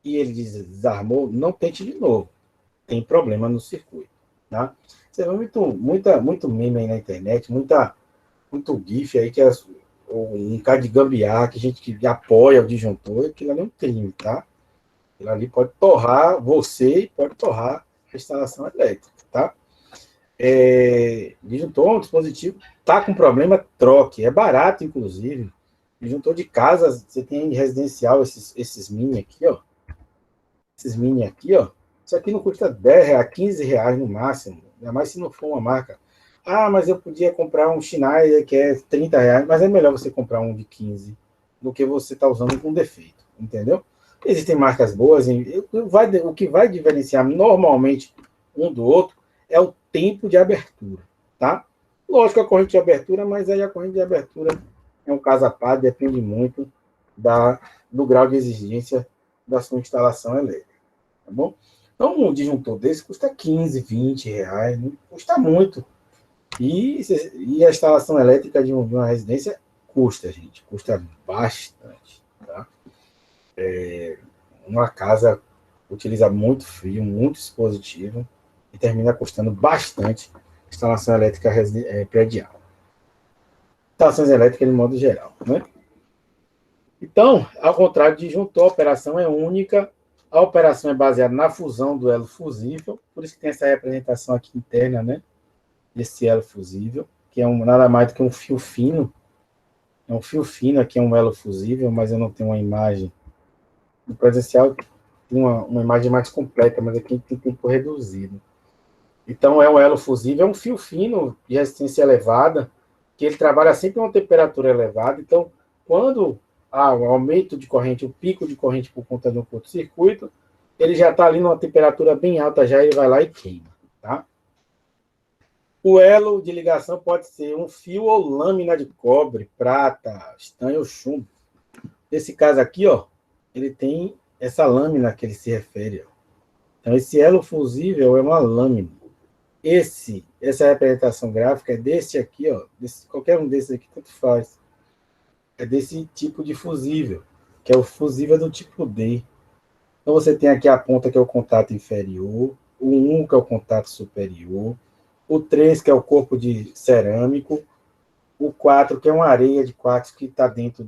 e ele desarmou, não tente de novo. Tem problema no circuito. Tá? Você vê muito meme aí na internet, muito GIF aí, que é um cara de gambiarra, que gente que apoia o disjuntor, aquilo ali é um crime, tá? Aquilo ali pode torrar você e pode torrar a instalação elétrica, tá? Disjuntor é um dispositivo, tá com problema, troque. É barato, inclusive. Disjuntor de casa, você tem em residencial esses mini aqui, ó. Esses mini aqui, ó. Isso aqui não custa R$10, R$15 no máximo. Ainda mais se não for uma marca. Ah, mas eu podia comprar um Schneider que é R$30, mas é melhor você comprar um de 15 do que você tá usando com defeito, entendeu? Existem marcas boas, o que vai diferenciar normalmente um do outro é o tempo de abertura, tá? Lógico, a corrente de abertura, mas aí a corrente de abertura é um caso à parte, depende muito do grau de exigência da sua instalação elétrica, tá bom? Então, um disjuntor desse custa 15, 20 reais, não custa muito. E a instalação elétrica de uma residência custa, gente, custa bastante, tá? Uma casa utiliza muito fio, muito dispositivo, e termina custando bastante instalação elétrica predial. Instalações elétricas de modo geral, né? Então, ao contrário de disjuntor, a operação é única, a operação é baseada na fusão do elo fusível, por isso que tem essa representação aqui interna, né? Desse elo fusível, que é nada mais do que um fio fino. É um fio fino, aqui é um elo fusível, mas eu não tenho uma imagem. No presencial tem uma imagem mais completa, mas aqui tem tempo reduzido. Então, é um elo fusível, é um fio fino de resistência elevada, que ele trabalha sempre a uma temperatura elevada. Então, quando há um aumento de corrente, o pico de corrente por conta de um curto-circuito, ele já está ali numa temperatura bem alta, já ele vai lá e queima, tá? O elo de ligação pode ser um fio ou lâmina de cobre, prata, estanho ou chumbo. Nesse caso aqui, ó, ele tem essa lâmina que ele se refere. Ó. Então, esse elo fusível é uma lâmina. Essa representação gráfica é desse aqui, ó, qualquer um desses aqui, tanto faz. É desse tipo de fusível, que é o fusível do tipo D. Então, você tem aqui a ponta, que é o contato inferior, o 1, que é o contato superior, o 3, que é o corpo de cerâmico, o 4, que é uma areia de quartzo que está dentro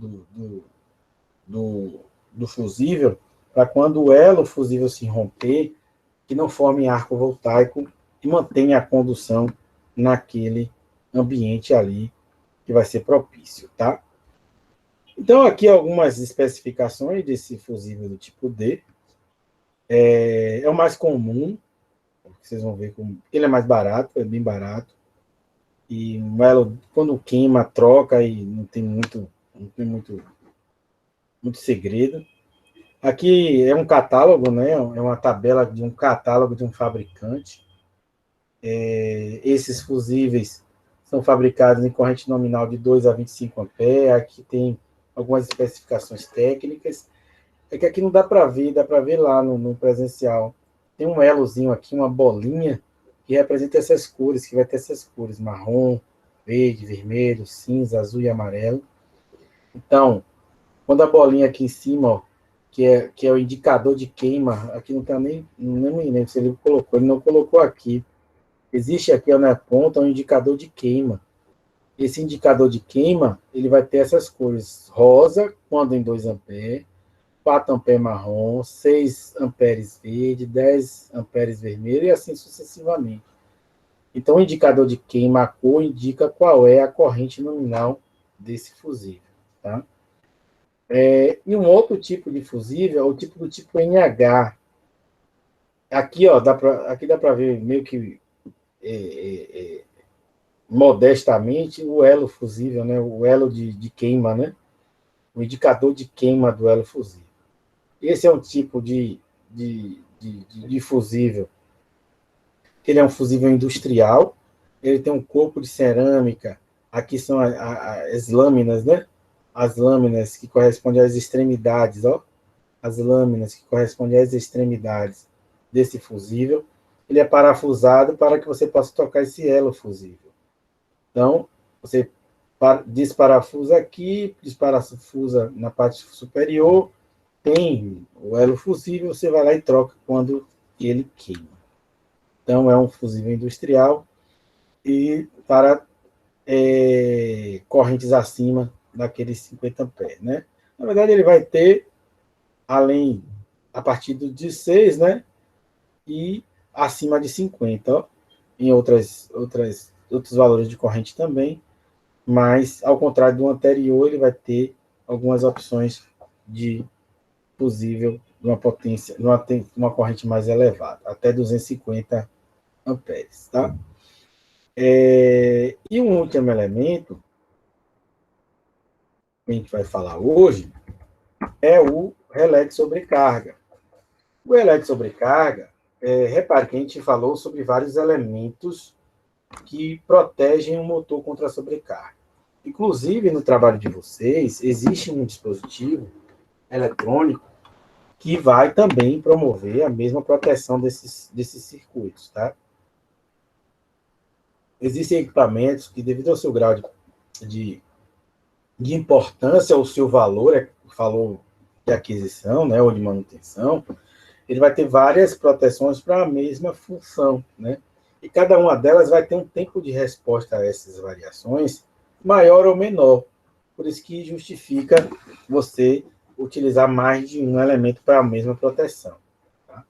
do fusível, para quando o elo fusível se romper, que não forme arco voltaico e mantenha a condução naquele ambiente ali que vai ser propício, tá? Então, aqui algumas especificações desse fusível do tipo D. É o mais comum, vocês vão ver como ele é mais barato, é bem barato. E o elo, quando queima, troca e não tem muito segredo. Aqui é um catálogo, né? É uma tabela de um catálogo de um fabricante. Esses fusíveis são fabricados em corrente nominal de 2 a 25 amperes. Aqui tem algumas especificações técnicas. É que aqui não dá para ver, dá para ver lá no presencial. Tem um elozinho aqui, uma bolinha, que representa essas cores, que vai ter essas cores, marrom, verde, vermelho, cinza, azul e amarelo. Então, quando a bolinha aqui em cima, ó, que é o indicador de queima, aqui não está nem me lembro se ele colocou, ele não colocou aqui. Existe aqui ó, na ponta um indicador de queima. Esse indicador de queima, ele vai ter essas cores, rosa, quando em 2 amperes, 4 amperes marrom, 6 amperes verde, 10 amperes vermelho e assim sucessivamente. Então, o indicador de queima, a cor, indica qual é a corrente nominal desse fusível. Tá? E um outro tipo de fusível é o tipo do tipo NH. Aqui, ó, aqui dá para ver meio que modestamente o elo fusível, né? O elo de queima, né? O indicador de queima do elo fusível. Esse é um tipo de fusível. Ele é um fusível industrial, ele tem um corpo de cerâmica, aqui são as lâminas, né? As lâminas que correspondem às extremidades, ó. As lâminas que correspondem às extremidades desse fusível. Ele é parafusado para que você possa tocar esse elo fusível. Então, você desparafusa aqui, desparafusa na parte superior, tem o elo fusível, você vai lá e troca quando ele queima. Então, é um fusível industrial e para correntes acima daqueles 50 amperes, né? Na verdade, ele vai ter, além, a partir do 16, né? E acima de 50, ó, em outros valores de corrente também, mas, ao contrário do anterior, ele vai ter algumas opções de fusível de uma potência, uma corrente mais elevada, até 250 amperes, tá? E um último elemento que a gente vai falar hoje é o relé de sobrecarga. O relé de sobrecarga, repare que a gente falou sobre vários elementos que protegem o motor contra a sobrecarga. Inclusive, no trabalho de vocês, existe um dispositivo eletrônico que vai também promover a mesma proteção desses circuitos, tá? Existem equipamentos que, devido ao seu grau de importância, o seu valor de aquisição, né, ou de manutenção, ele vai ter várias proteções para a mesma função, né? E cada uma delas vai ter um tempo de resposta a essas variações maior ou menor. Por isso que justifica você utilizar mais de um elemento para a mesma proteção. Tá?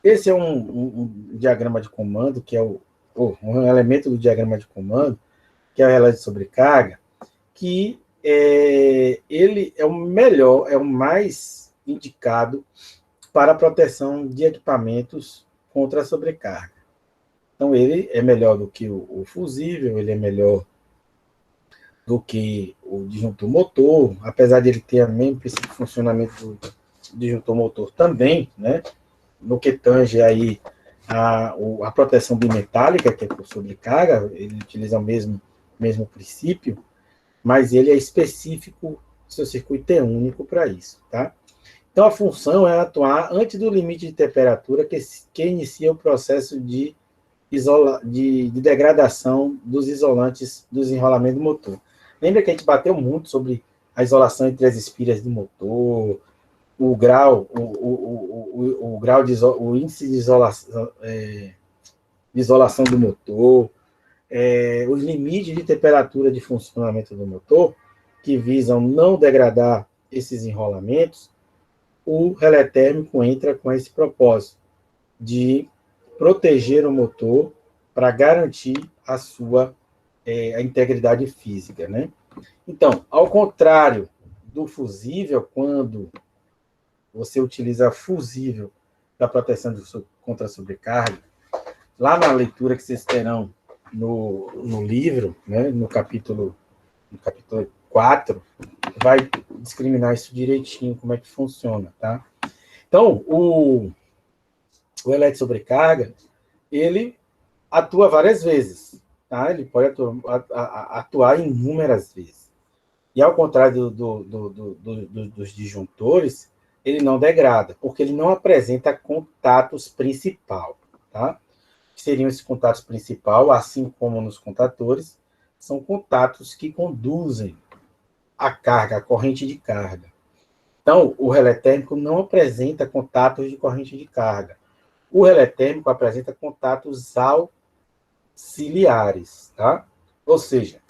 Esse é um diagrama de comando, que é um elemento do diagrama de comando, que é o relé de sobrecarga, que ele é o melhor, é o mais indicado para a proteção de equipamentos contra a sobrecarga. Então, ele é melhor do que o fusível, ele é melhor do que o disjuntor motor, apesar de ele ter o mesmo princípio de funcionamento do disjuntor motor também, né? No que tange aí a proteção bimetálica, que é por sobrecarga, ele utiliza o mesmo princípio, mas ele é específico, seu circuito é único para isso, tá? Então, a função é atuar antes do limite de temperatura que inicia o processo de degradação dos isolantes do desenrolamento do motor. Lembra que a gente bateu muito sobre a isolação entre as espiras do motor, o grau, o índice de isolação do motor, os limites de temperatura de funcionamento do motor, que visam não degradar esses enrolamentos. O relé térmico entra com esse propósito de proteger o motor para garantir a sua a integridade física, né? Então, ao contrário do fusível, quando você utiliza fusível para proteção contra a sobrecarga, lá na leitura que vocês terão no livro, né, no capítulo 4, vai discriminar isso direitinho, como é que funciona, tá? Então, o relé de sobrecarga, ele atua várias vezes, tá? Ele pode atuar inúmeras vezes. E ao contrário dos disjuntores, ele não degrada, porque ele não apresenta contatos principal, tá? Que seriam esses contatos principal, assim como nos contatores, são contatos que conduzem a carga, a corrente de carga. Então, o relé térmico não apresenta contatos de corrente de carga. O relé térmico apresenta contatos auxiliares, tá? Ou seja,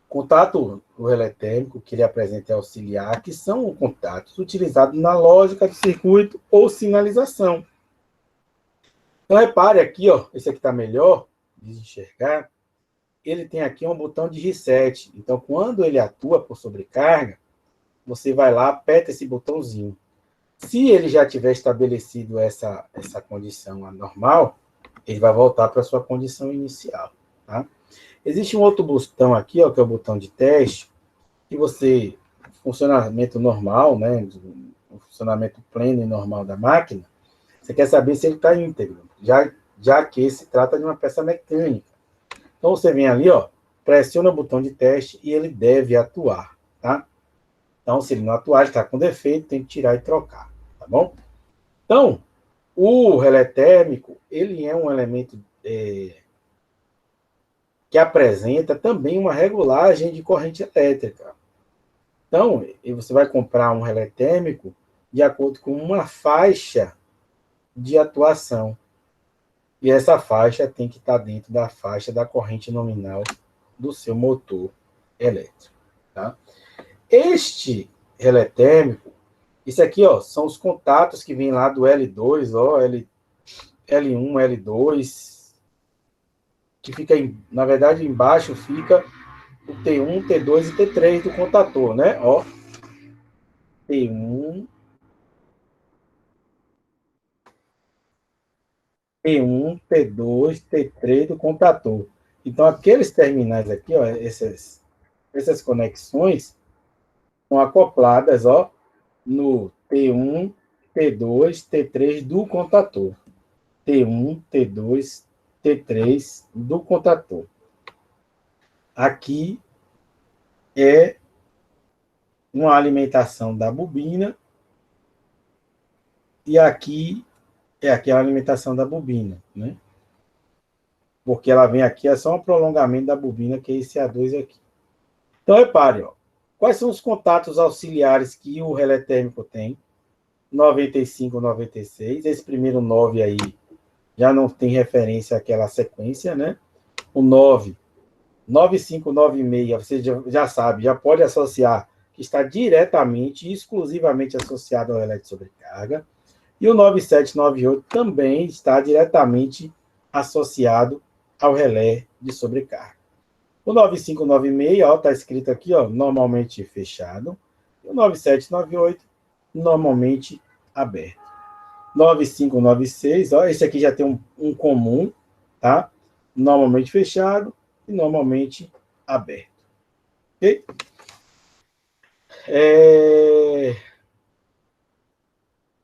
contato do relé térmico que ele apresenta é auxiliar, que são contatos utilizados na lógica do circuito ou sinalização. Então, repare aqui, ó, esse aqui está melhor de enxergar. Ele tem aqui um botão de reset. Então, quando ele atua por sobrecarga, você vai lá, aperta esse botãozinho. Se ele já tiver estabelecido essa condição anormal, ele vai voltar para a sua condição inicial. Tá? Existe um outro botão aqui, ó, que é o botão de teste, que você, funcionamento normal, né, o funcionamento pleno e normal da máquina, você quer saber se ele está íntegro, já que se trata de uma peça mecânica. Então, você vem ali, ó, pressiona o botão de teste e ele deve atuar, tá? Então, se ele não atuar, ele está com defeito, tem que tirar e trocar, tá bom? Então, o relé térmico, ele é um elemento que apresenta também uma regulagem de corrente elétrica. Então, você vai comprar um relé térmico de acordo com uma faixa de atuação. E essa faixa tem que estar dentro da faixa da corrente nominal do seu motor elétrico. Tá? Este relé térmico, isso aqui, ó, são os contatos que vêm lá do L2, ó, L1, L2, que fica, na verdade, embaixo fica o T1, T2 e T3 do contator, né? Ó, T1, T1, T2, T3 do contator. Então, aqueles terminais aqui, ó, essas conexões são acopladas, ó, no T1, T2, T3 do contator. T1, T2, T3 do contator. Aqui é uma alimentação da bobina e aqui é aquela alimentação da bobina, né? Porque ela vem aqui, é só um prolongamento da bobina, que é esse A2 aqui. Então, repare, ó, quais são os contatos auxiliares que o relé térmico tem? 95, 96. Esse primeiro 9 aí já não tem referência àquela sequência, né? O 9, 95, 96, você já sabe, já pode associar que está diretamente e exclusivamente associado ao relé de sobrecarga. E o 97, 98 também está diretamente associado ao relé de sobrecarga. O 95, 96, está escrito aqui, ó, normalmente fechado. E o 97, 98, normalmente aberto. 95, 96, ó, esse aqui já tem um comum, tá? Normalmente fechado e normalmente aberto. Ok?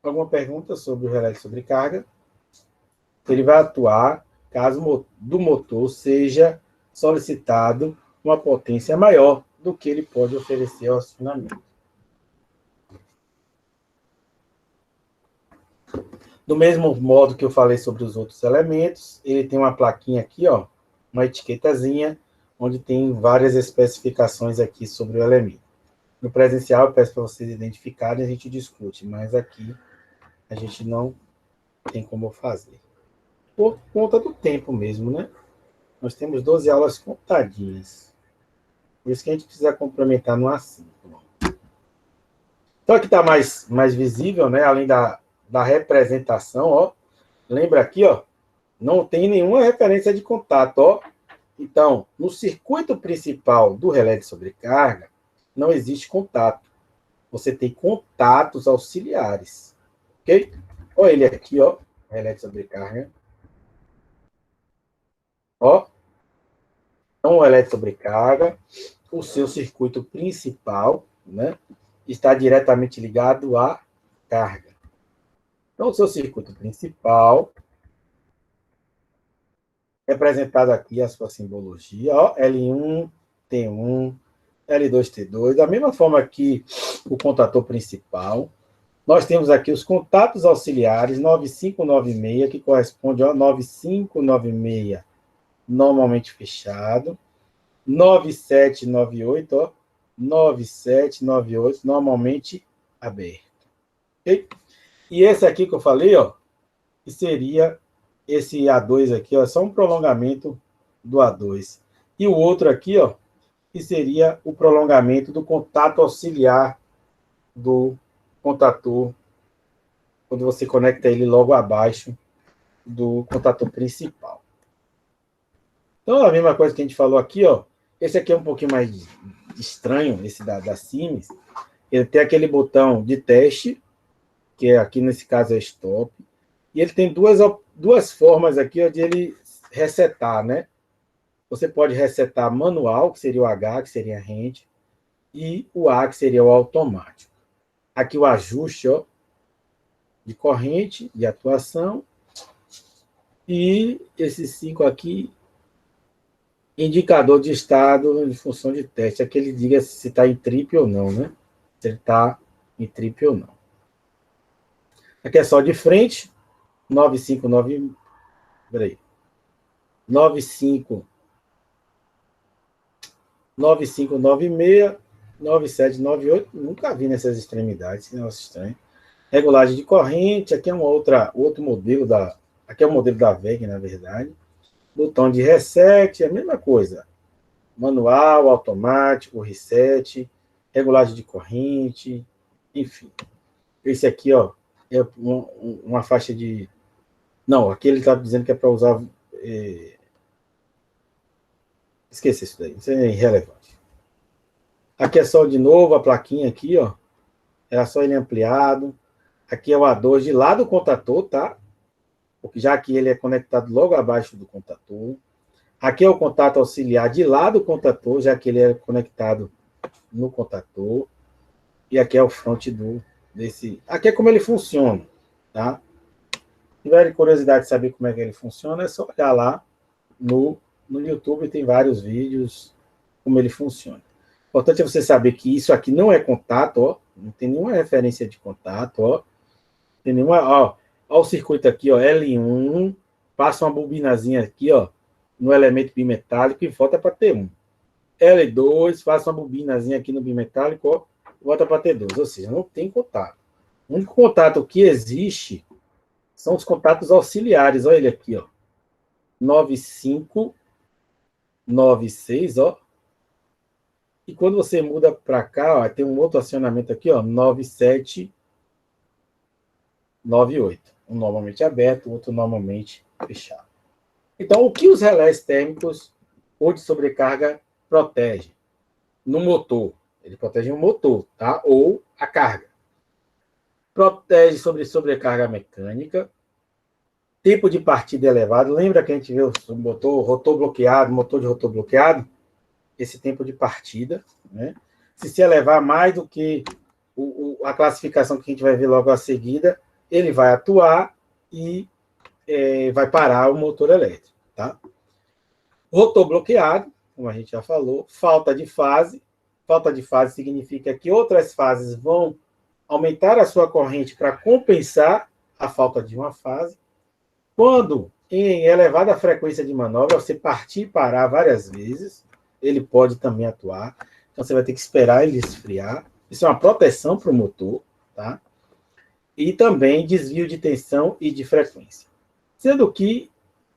Alguma pergunta sobre o relé de sobrecarga? Ele vai atuar caso do motor seja solicitado uma potência maior do que ele pode oferecer ao acionamento. Do mesmo modo que eu falei sobre os outros elementos, ele tem uma plaquinha aqui, ó, uma etiquetazinha, onde tem várias especificações aqui sobre o elemento. No presencial, eu peço para vocês identificarem e a gente discute, mas aqui a gente não tem como fazer. Por conta do tempo mesmo, né? Nós temos 12 aulas contadinhas. Por isso que a gente precisa complementar no A5. Então, aqui está mais visível, né? Além da representação, ó. Lembra aqui, ó. Não tem nenhuma referência de contato, ó. Então, no circuito principal do relé de sobrecarga, não existe contato. Você tem contatos auxiliares. Ok? Olha ele aqui, ó. Relé de sobrecarga. Ó. Então, o relé de sobrecarga, o seu circuito principal, né, está diretamente ligado à carga. Então, o seu circuito principal, representado aqui a sua simbologia, ó, L1, T1, L2, T2, da mesma forma que o contator principal, nós temos aqui os contatos auxiliares 9596, que corresponde ao 9596, normalmente fechado, 9798, ó, 9798, normalmente aberto. Okay? E esse aqui que eu falei, ó, que seria esse A2 aqui, ó, só um prolongamento do A2. E o outro aqui, ó, que seria o prolongamento do contato auxiliar do contator, quando você conecta ele logo abaixo do contator principal. Então, a mesma coisa que a gente falou aqui, ó, esse aqui é um pouquinho mais estranho, esse da Siemens. Ele tem aquele botão de teste, que é aqui nesse caso é stop, e ele tem duas formas aqui, ó, de ele resetar, né? Você pode resetar manual, que seria o H, que seria a hand, e o A, que seria o automático. Aqui o ajuste, ó, de corrente, de atuação, e esses 5 aqui, indicador de estado de função de teste, é que ele diga se está em trip ou não, né? Se ele está em trip ou não. Aqui é só de frente, 959, peraí, 9596, 9798, nunca vi nessas extremidades, negócio estranho. Regulagem de corrente, aqui é outro modelo aqui é o modelo da VEG, na verdade. Botão de reset, é a mesma coisa. Manual, automático, reset, regulagem de corrente, enfim. Esse aqui, ó, é uma faixa de... Não, aqui ele está dizendo que é para usar... Esqueci isso daí, isso é irrelevante. Aqui é só, de novo, a plaquinha aqui, ó. É só ele ampliado. Aqui é o A2 de lá do contator, tá? Porque já que ele é conectado logo abaixo do contator. Aqui é o contato auxiliar de lá do contator, já que ele é conectado no contator. E aqui é o front desse... Aqui é como ele funciona, tá? Se tiver curiosidade de saber como é que ele funciona, é só olhar lá no YouTube, tem vários vídeos como ele funciona. O importante é você saber que isso aqui não é contato, ó. Não tem nenhuma referência de contato, ó. Entendeu? Ó, ó o circuito aqui, ó, L1, passa uma bobinazinha aqui, ó, no elemento bimetálico e volta para T1. L2, faça uma bobinazinha aqui no bimetálico, ó, volta para T2. Ou seja, não tem contato. O único contato que existe são os contatos auxiliares. Olha ele aqui, ó. 95, 96, ó. E quando você muda para cá, ó, tem um outro acionamento aqui, ó, 97, 98. Um normalmente aberto, outro normalmente fechado. Então, o que os relés térmicos ou de sobrecarga protegem? No motor. Ele protege o motor, tá? Ou a carga. Protege sobre sobrecarga mecânica. Tempo de partida elevado. Lembra que a gente viu o motor, rotor bloqueado, motor de rotor bloqueado? Esse tempo de partida, né? Se elevar mais do que a classificação que a gente vai ver logo a seguida, ele vai atuar e vai parar o motor elétrico, tá? Rotor bloqueado, como a gente já falou, falta de fase. Falta de fase significa que outras fases vão aumentar a sua corrente para compensar a falta de uma fase. Quando em elevada frequência de manobra, você partir e parar várias vezes, ele pode também atuar. Então, você vai ter que esperar ele esfriar. Isso é uma proteção para o motor, tá? E também desvio de tensão e de frequência. Sendo que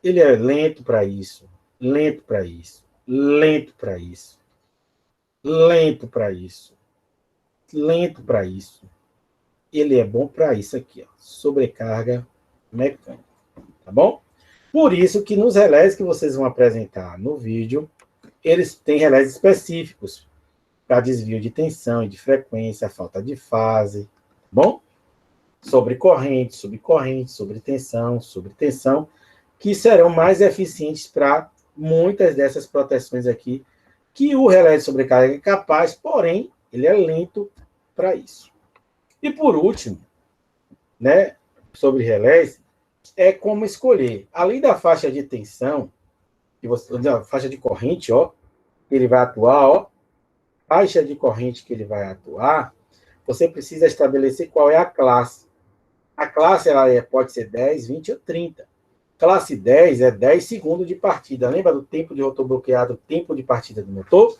ele é lento para isso, lento para isso, lento para isso, lento para isso, lento para isso. Ele é bom para isso aqui, ó, sobrecarga mecânica, tá bom? Por isso que nos relés que vocês vão apresentar no vídeo, eles têm relés específicos para desvio de tensão e de frequência, falta de fase, tá bom? Sobre corrente, subcorrente, sobre tensão, que serão mais eficientes para muitas dessas proteções aqui, que o relé de sobrecarga é capaz, porém, ele é lento para isso. E por último, né, sobre relés, é como escolher. Além da faixa de tensão, da faixa de corrente, ó, ele vai atuar, ó, faixa de corrente que ele vai atuar, você precisa estabelecer qual é a classe. A classe ela pode ser 10, 20 ou 30. Classe 10 é 10 segundos de partida. Lembra do tempo de rotor bloqueado, tempo de partida do motor?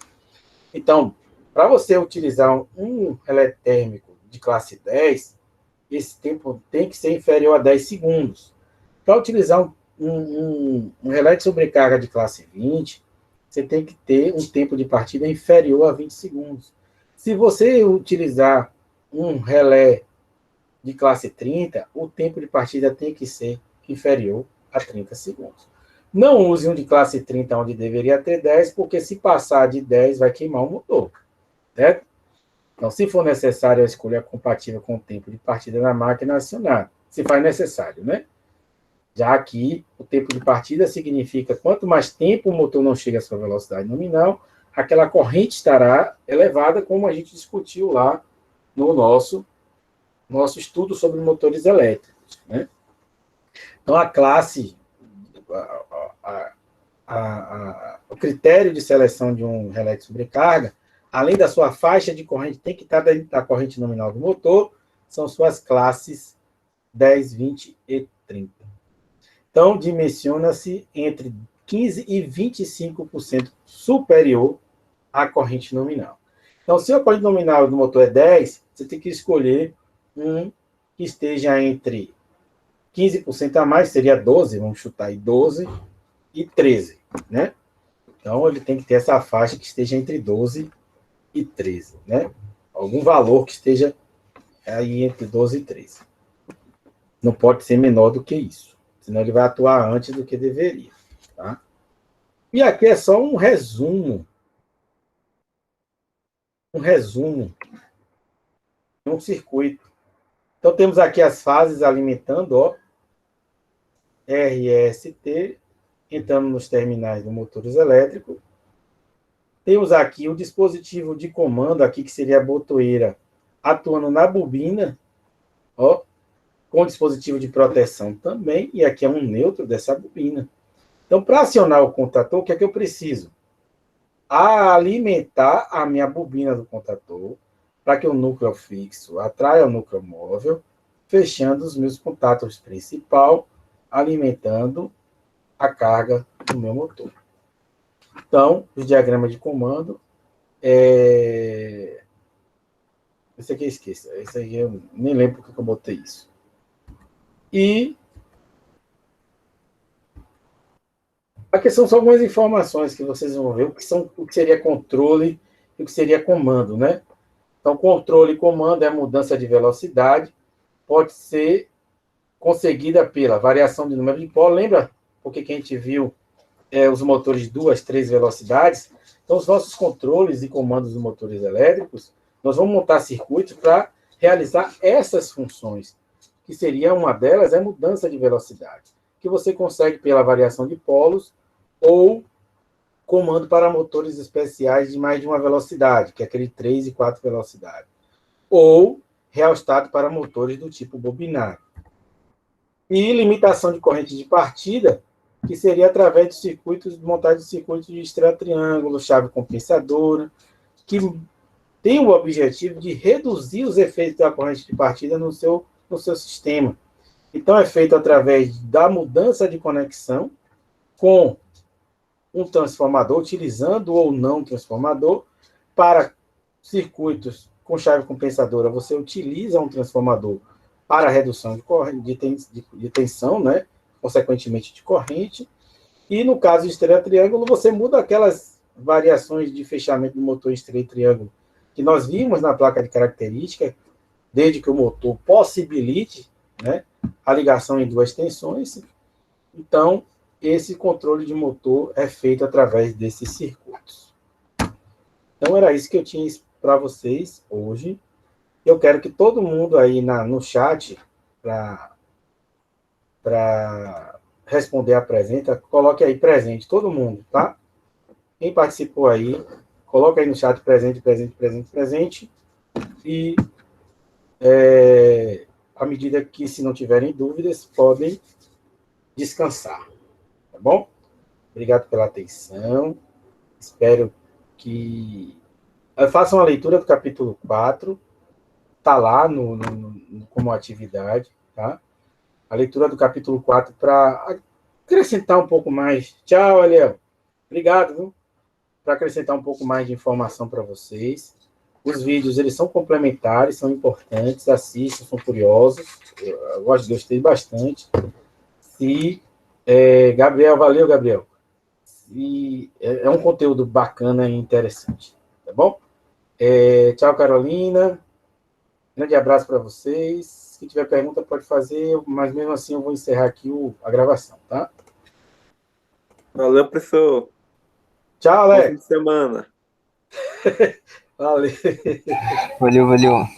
Então, para você utilizar um relé térmico de classe 10, esse tempo tem que ser inferior a 10 segundos. Para utilizar um relé de sobrecarga de classe 20, você tem que ter um tempo de partida inferior a 20 segundos. Se você utilizar um relé de classe 30, o tempo de partida tem que ser inferior a 30 segundos. Não use um de classe 30 onde deveria ter 10, porque se passar de 10 vai queimar o motor, certo? Então, se for necessário, a escolha compatível com o tempo de partida da máquina acionada. Se faz necessário, né? Já que o tempo de partida significa quanto mais tempo o motor não chega à sua velocidade nominal, aquela corrente estará elevada, como a gente discutiu lá no nosso estudo sobre motores elétricos, né? Então, a classe, o critério de seleção de um relé de sobrecarga, além da sua faixa de corrente, tem que estar dentro da corrente nominal do motor, são suas classes 10, 20 e 30. Então, dimensiona-se entre 15% e 25% superior à corrente nominal. Então, se a corrente nominal do motor é 10, você tem que escolher um que esteja entre 15% a mais, seria 12, vamos chutar aí 12 e 13, né? Então, ele tem que ter essa faixa que esteja entre 12 e 13, né? Algum valor que esteja aí entre 12 e 13. Não pode ser menor do que isso, senão ele vai atuar antes do que deveria, tá? E aqui é só um resumo de um circuito. Então, temos aqui as fases alimentando, ó, RST, entramos nos terminais dos motores elétricos. Temos aqui o dispositivo de comando, aqui que seria a botoeira, atuando na bobina, ó, com dispositivo de proteção também, e aqui é um neutro dessa bobina. Então, para acionar o contator, o que é que eu preciso? Alimentar a minha bobina do contator, para que o núcleo fixo atraia o núcleo móvel, fechando os meus contatos principal, alimentando a carga do meu motor. Então, o diagrama de comando esse aqui eu esqueço. Esse aí eu nem lembro porque eu botei isso. E aqui são só algumas informações que vocês vão ver, o que seria controle e o que seria comando, né? Então, controle e comando é a mudança de velocidade, pode ser conseguida pela variação de número de polo. Lembra porque que a gente viu os motores de 2, 3 velocidades? Então, os nossos controles e comandos dos motores elétricos, nós vamos montar circuitos para realizar essas funções, que seria uma delas, é mudança de velocidade, que você consegue pela variação de polos ou comando para motores especiais de mais de uma velocidade, que é aquele 3 e 4 velocidades, ou reostato para motores do tipo bobinário. E limitação de corrente de partida, que seria através de circuitos, montagem de circuitos de estrela-triângulo, chave compensadora, que tem o objetivo de reduzir os efeitos da corrente de partida no seu sistema. Então, é feito através da mudança de conexão com um transformador, utilizando ou não transformador. Para circuitos com chave compensadora, você utiliza um transformador para redução de corrente, de tensão, né? Consequentemente de corrente. E no caso de estrela-triângulo, você muda aquelas variações de fechamento do motor estrela-triângulo que nós vimos na placa de característica, desde que o motor possibilite, né, a ligação em duas tensões. Então, esse controle de motor é feito através desses circuitos. Então, era isso que eu tinha para vocês hoje. Eu quero que todo mundo aí no chat, para responder a presente, coloque aí presente, todo mundo, tá? Quem participou aí, coloca aí no chat presente, presente, presente, presente. E, à medida que, se não tiverem dúvidas, podem descansar. Tá bom? Obrigado pela atenção. Espero que façam a leitura do capítulo 4. Está lá como atividade, tá? A leitura do capítulo 4 para acrescentar um pouco mais. Tchau, Eliel. Obrigado, viu? Para acrescentar um pouco mais de informação para vocês. Os vídeos, eles são complementares, são importantes, assistam, são curiosos. Eu gostei bastante. E, Gabriel, valeu, Gabriel. E é um conteúdo bacana e interessante, tá bom? Tchau, Carolina. Grande abraço para vocês. Se tiver pergunta, pode fazer, mas mesmo assim eu vou encerrar aqui a gravação, tá? Valeu, professor. Tchau, Bom Alex. fim de semana. Valeu. Valeu, valeu.